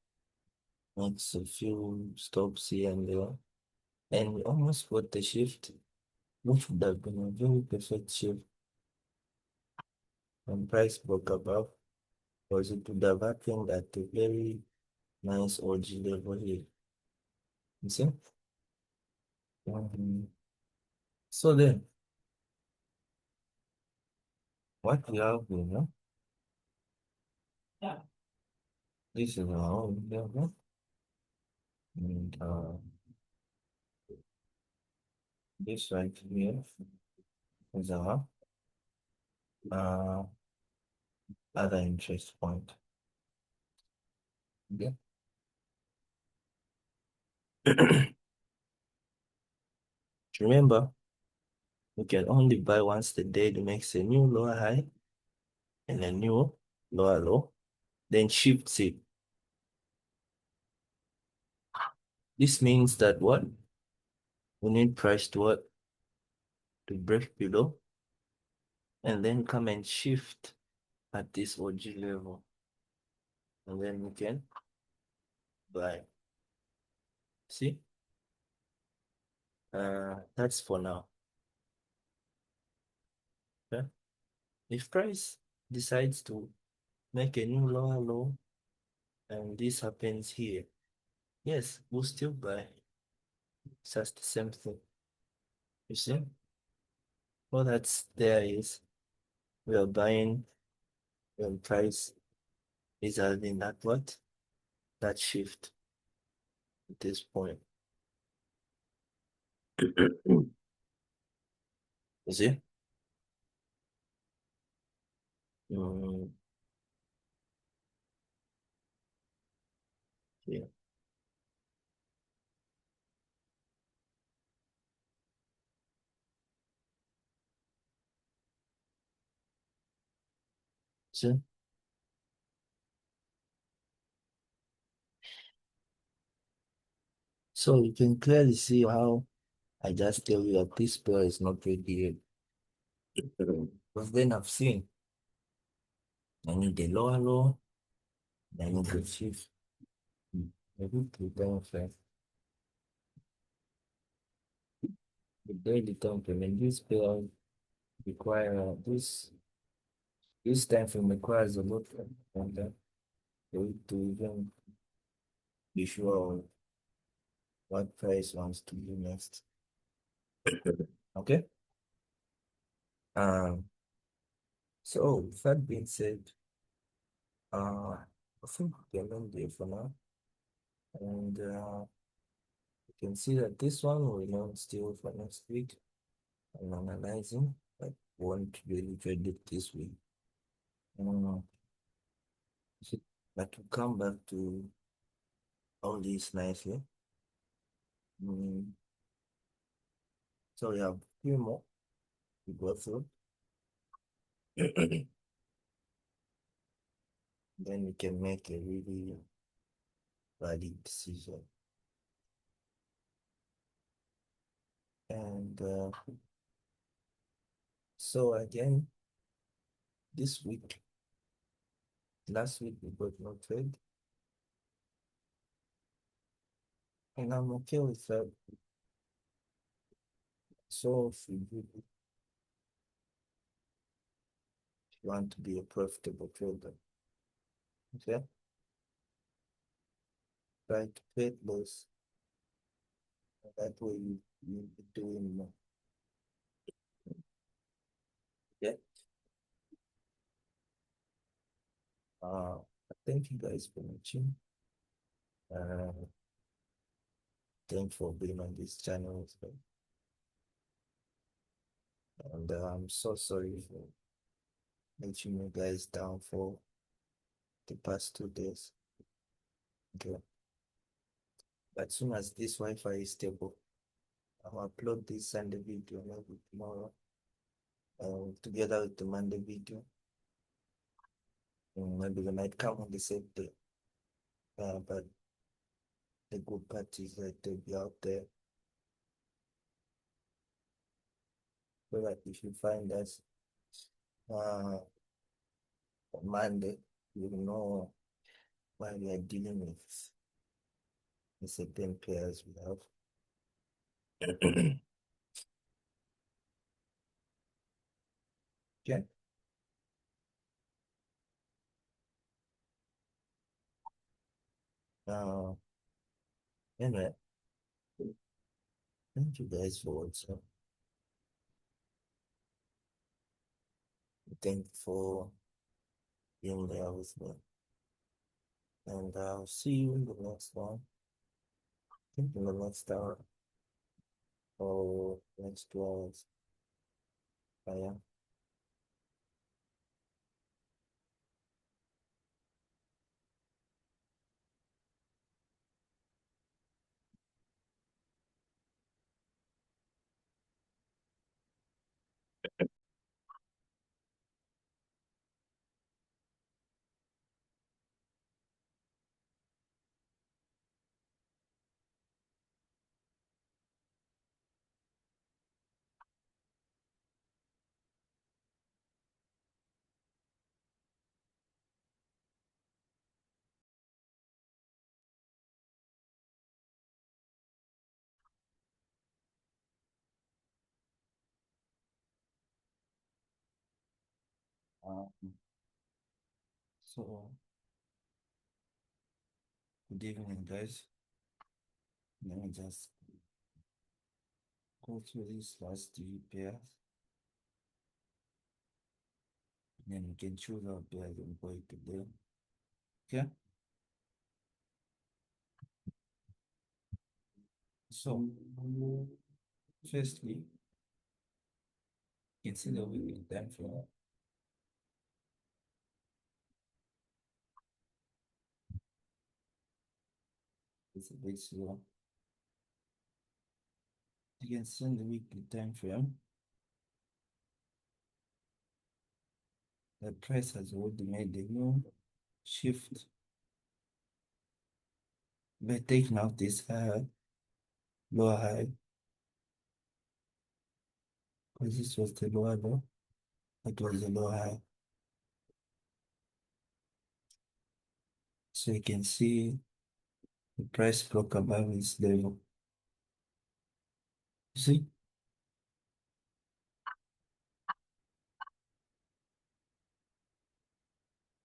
makes a few stops here and there, and we almost got the shift, which would have been a very perfect shift when price broke above, because it would have happened at a very nice OG level here. You see? So then, what we have here, no? This is our own level, and this right here is our uh, other interest point. Okay. Remember, we can only buy once the day makes a new lower high and a new lower low, then shifts it. This means that what? We need price to what? To break below and then come and shift at this OG level. And then we can buy. See? That's for now. Okay? If price decides to make a new lower low and this happens here, yes, we'll still buy. It's just the same thing. You see? All that's there is we are buying when price is having that what? That shift at this point. You see? Mm, yeah. See? So you can clearly see how I just tell you that this pair is not ready yet. Because then I've seen I need the lower low, I need the shift. Maybe to time frame. The daily time frame and this pair require this time frame requires a lot and for it to even be sure what price wants to do next. Okay. Um, so with that being said, I think we can end there for now. And you can see that this one will not still for next week. I'm analyzing, but won't really trade it this week. Um, but to come back to all this nicely. Mm, so we have a few more to go through. Then we can make a really valid decision. And so again, this week, last week we got no trade, and I'm okay with that. So if you want to be a profitable trader, okay, try to trade less. That way you'll be doing more. Okay. Thank you guys for watching. Uh, thanks for being on this channel as well. And I'm so sorry for letting you guys down for the past 2 days. Okay. But soon as this Wi-Fi is stable, I'll upload this Sunday video maybe tomorrow, together with the Monday video. Maybe they might come on the same day. But the good part is that they'll be out there. So that if you find us on Monday, you know why we are dealing with the certain players we have. Okay. Uh, anyway, thank you guys for watching. Thank you for being there with me. And I'll see you in the next one. I think in the next hour or next 2 hours. Bye. Um, so, good evening, guys. Let me just go through these last three pairs. And then we can choose our pairs and go today. Okay. So, firstly, you can see the weekly time frame. It's a bit slow. You can see in the weekly time frame, the price has already made a new shift by taking out this lower high, because this was the lower low, that was the lower high. So you can see the price broke above this level. You see?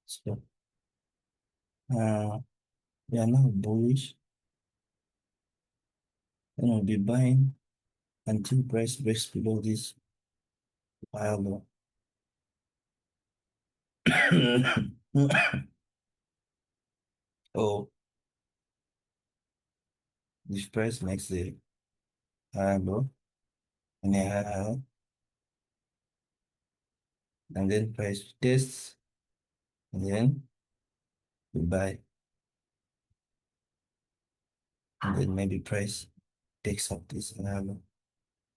So we are now bullish, and we'll be buying until price breaks below this higher low. Oh, this price makes the higher low and a higher high, and then price tests, and then we buy, and then maybe price takes up this higher low.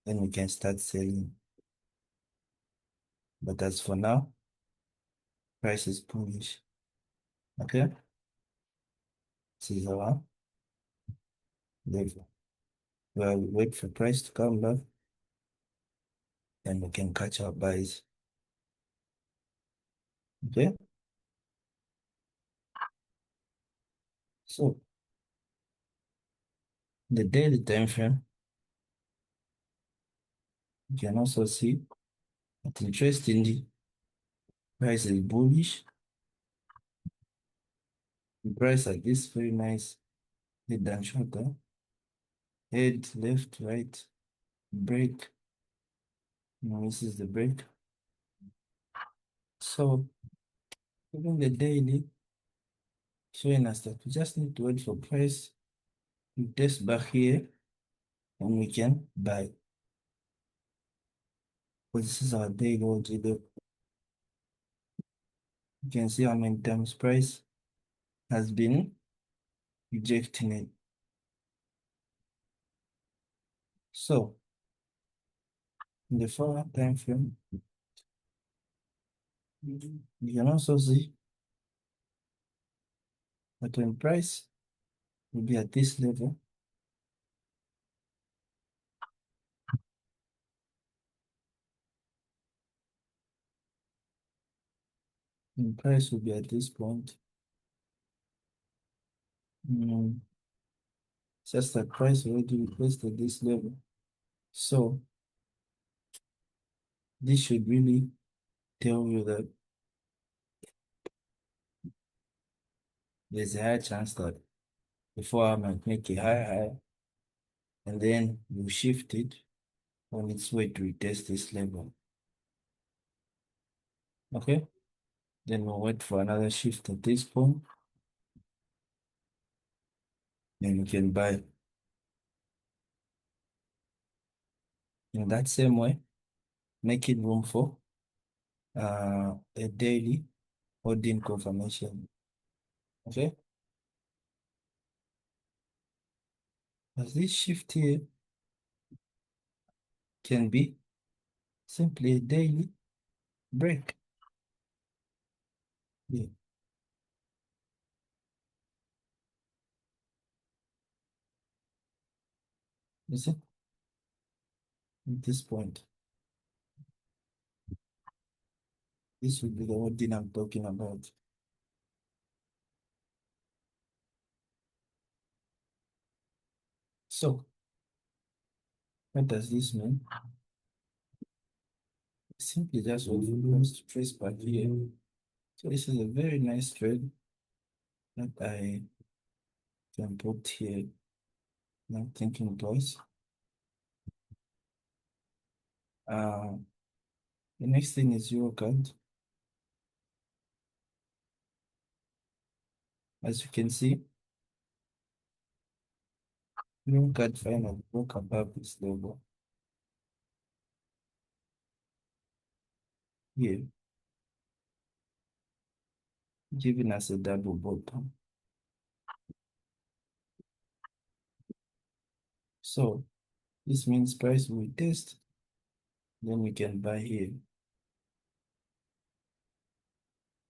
Then we can start selling. But as for now, price is bullish. Okay? This is our level. Well, we wait for price to come back, and we can catch our buys. Okay? So the daily time frame, you can also see that interestingly, price is bullish. The price at this very nice head and shoulder, head, left, right, break. This is the break. So even the daily showing us that we just need to wait for price to test back here, and we can buy. But this is our daily OG. You can see how many times price has been rejecting it. So in the 4 hour time frame, you can also see But when price will be at this level, when price will be at this point, mm, just that price already replaced at this level. So this should really tell you that there's a high chance that before I might make a high, and then you shift it on its way to retest this level. Okay? Then we'll wait for another shift at this point. Then you can buy. In that same way, making room for a daily holding confirmation. Okay? As this shift here can be simply a daily break. Yeah. You see? At this point, this will be the holding I'm talking about. So, what does this mean? Simply just what wants to trace back here. So this is a very nice trade that I can put here. Not thinking twice. Uh, the next thing is Eurocard. As you can see, Eurocard finally broke above this level here, giving us a double bottom. So this means price will test, then we can buy here.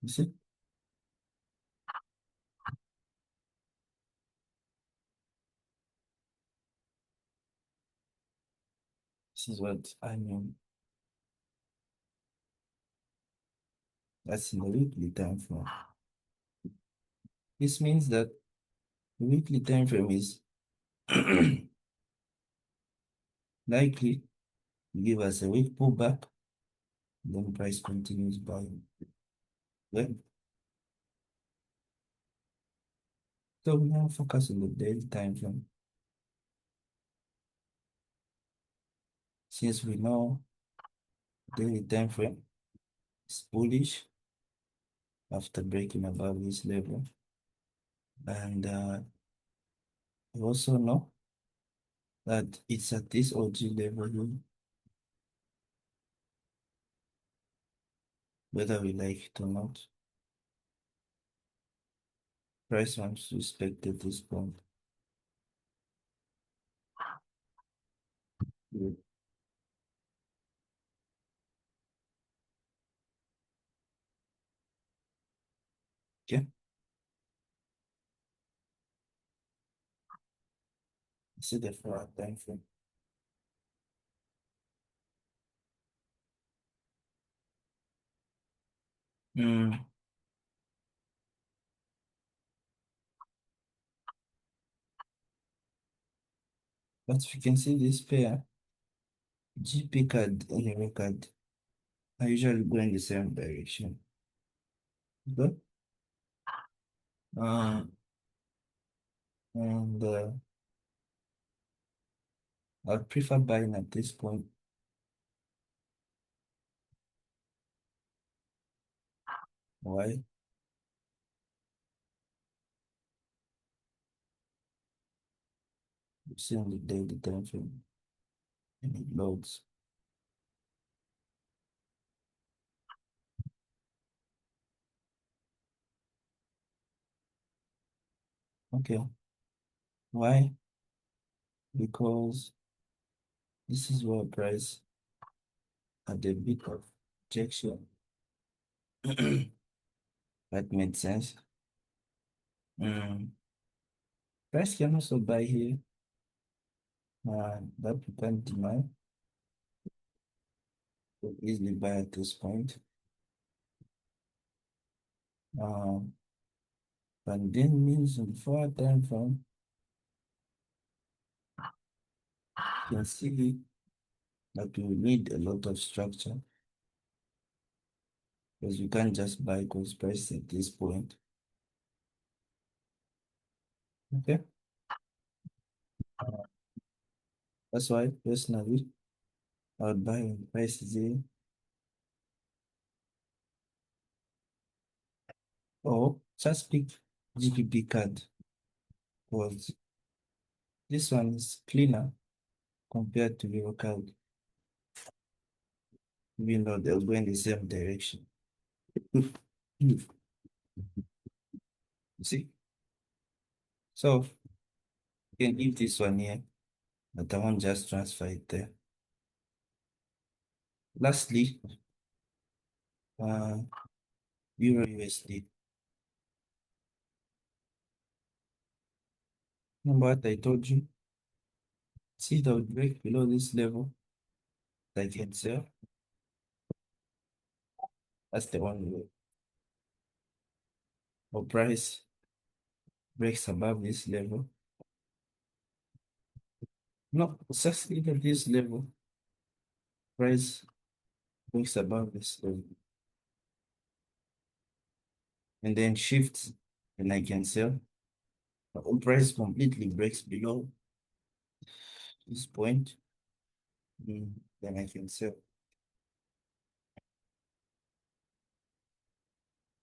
You see? This is what I mean. That's in the weekly time frame. This means that the weekly time frame is likely to give us a weak pullback, then price continues buying. Yeah. So we now focus on the daily time frame. Since we know daily time frame is bullish after breaking above this level, and we also know that it's at this OG level here, whether we like it or not. Price wants to respect at this point. Yeah. Okay, see the 4 hour time frame. Mm. But we can see this pair, GP card and Euro card, are usually going the same direction. Good. Uh, and I'd prefer buying at this point. Why? You see on the daily time frame and it loads. Okay. Why? Because this is where price had a bit of rejection. That made sense. Mm. Price can also buy here. That we can't deny. Could easily buy at this point. Um, but then means in 4 time frame, you can see that we need a lot of structure because you can't just buy because price at this point. Okay. That's why personally I would buy when price is here or just pick GPP card because this one is cleaner compared to your card, even though they'll go in the same direction. You see? So you can leave this one here, but I won't just transfer it there. Lastly, uh, Euro USD. Remember what I told you? See the break below this level, I can sell. That's the one way. Or price breaks above this level. No, just look at this level. Price breaks above this level. And then shifts, and I can sell. But when price completely breaks below this point, then I can sell.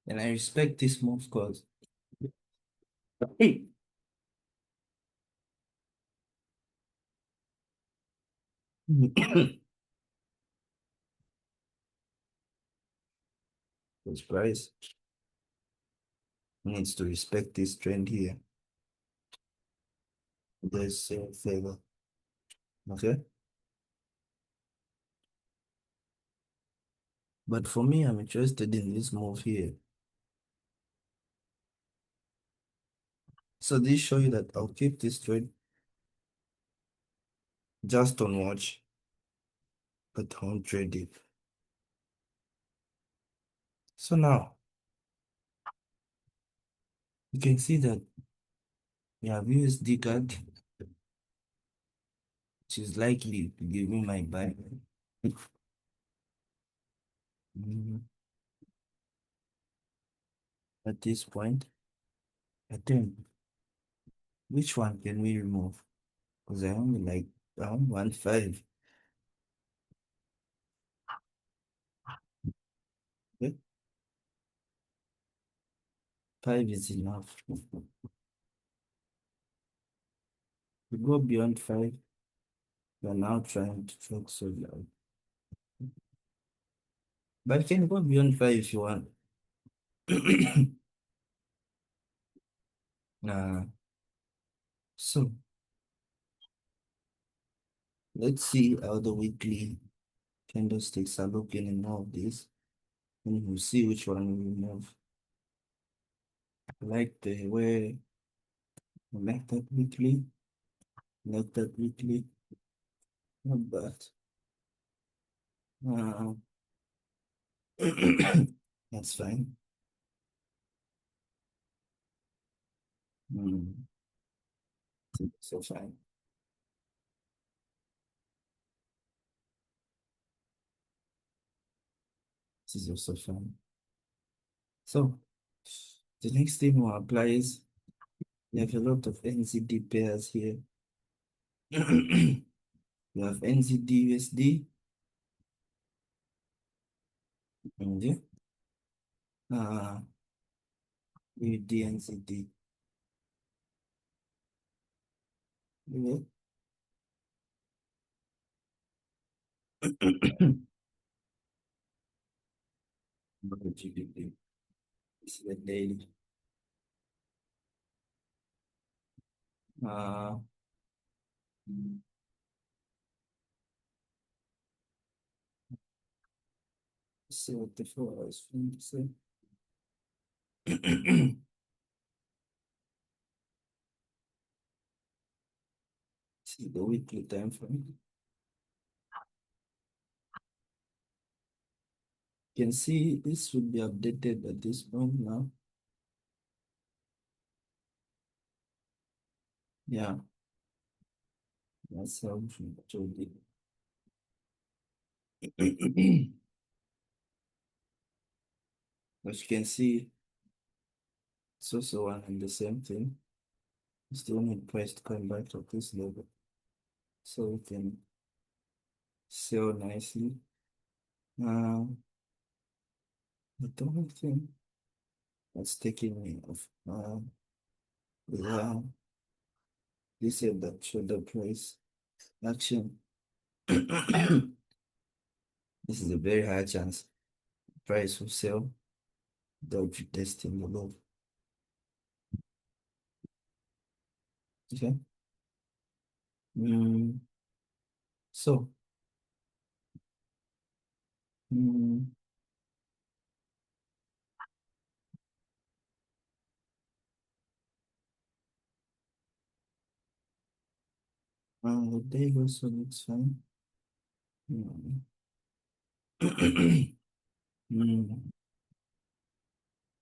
And I respect this move because because price needs to respect this trend here. There's favor. Okay. But for me, I'm interested in this move here. So this show you that I'll keep this trade just on watch, but I won't trade it. So now you can see that we have USD card, which is likely to give me my buy. Mhm. At this point, I think which one can we remove? Because I only like I only want five. Okay? Five is enough. We go beyond five, we're now trying to talk so loud. But you can go beyond five if you want. uh, so let's see how the weekly candlesticks are looking in all of this. And we'll see which one we remove. I like the way I like that weekly. Like that weekly. Not bad. Uh, that's fine. Mm, so fine. This is also fine. So the next thing we'll apply is we have a lot of NZD pairs here. We have NZD USD and UD NZD. Okay. GBP. This is the daily. Uh, let's see what the 4 hours film say. The weekly time frame. You can see this will be updated at this point now. Yeah, that's how we should it. As you can see, it's also one and the same thing. We still need price to come back to this level so we can sell nicely. Uh, the only thing that's taking me off is this is that shoulder price action. This is a very high chance price will sell without you testing the low. Okay. Mm, so, mm, the day also looks fine. Mm. Mm,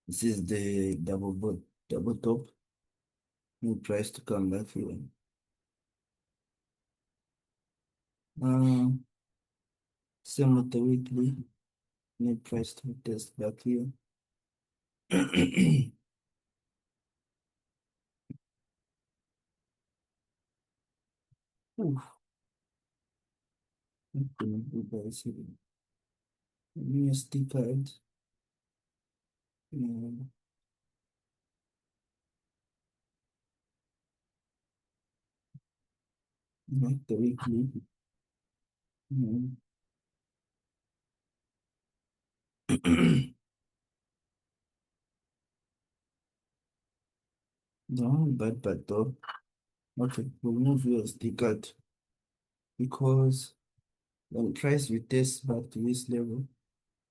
this is the double top. New price to come back here. Uh, Same with the weekly. New price to test back here. Oof. You guys see. USD card. Mm, Like the weekly. Mm. No, bad though. Okay, we'll move USD card because when price retest back to this level,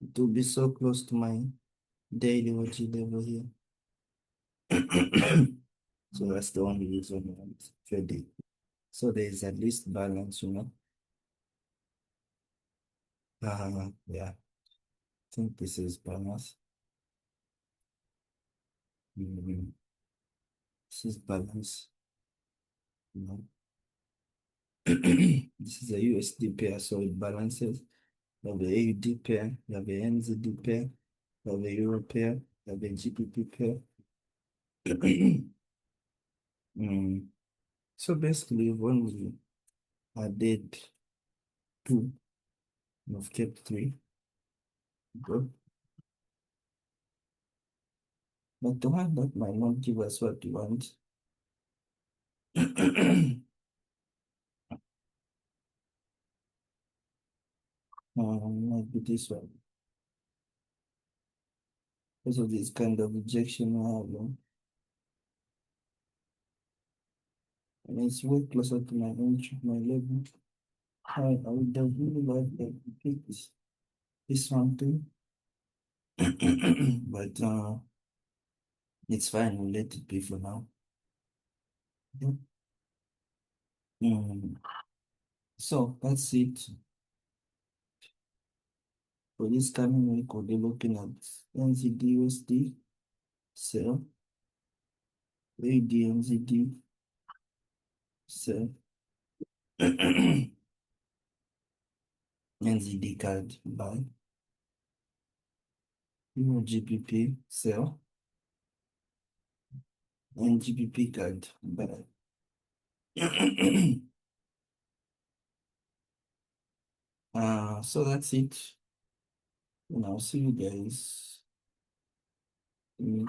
it will be so close to my daily OG level here. So that's the only reason I'm trading. So there is at least balance, you know. Yeah, I think this is balance. Mm, This is balance, you know. This is a USD pair, so it balances. You have the AUD pair, you have the NZD pair, you have the Euro pair, you have the GBP pair. Mm, So basically, when we added two, we've kept three. Good. But the one that might not give us what we want. Might be this one. Because of this kind of rejection I have, and it's way closer to my inch, my level. I would have really liked to pick this one too. But it's fine, we'll let it be for now. Yep. Mm. So that's it for this coming week. We'll be looking at NZD USD sell, AD NZD sell, NZD card buy, Euro GBP sell, and GBP card buy. So that's it. And I'll see you guys in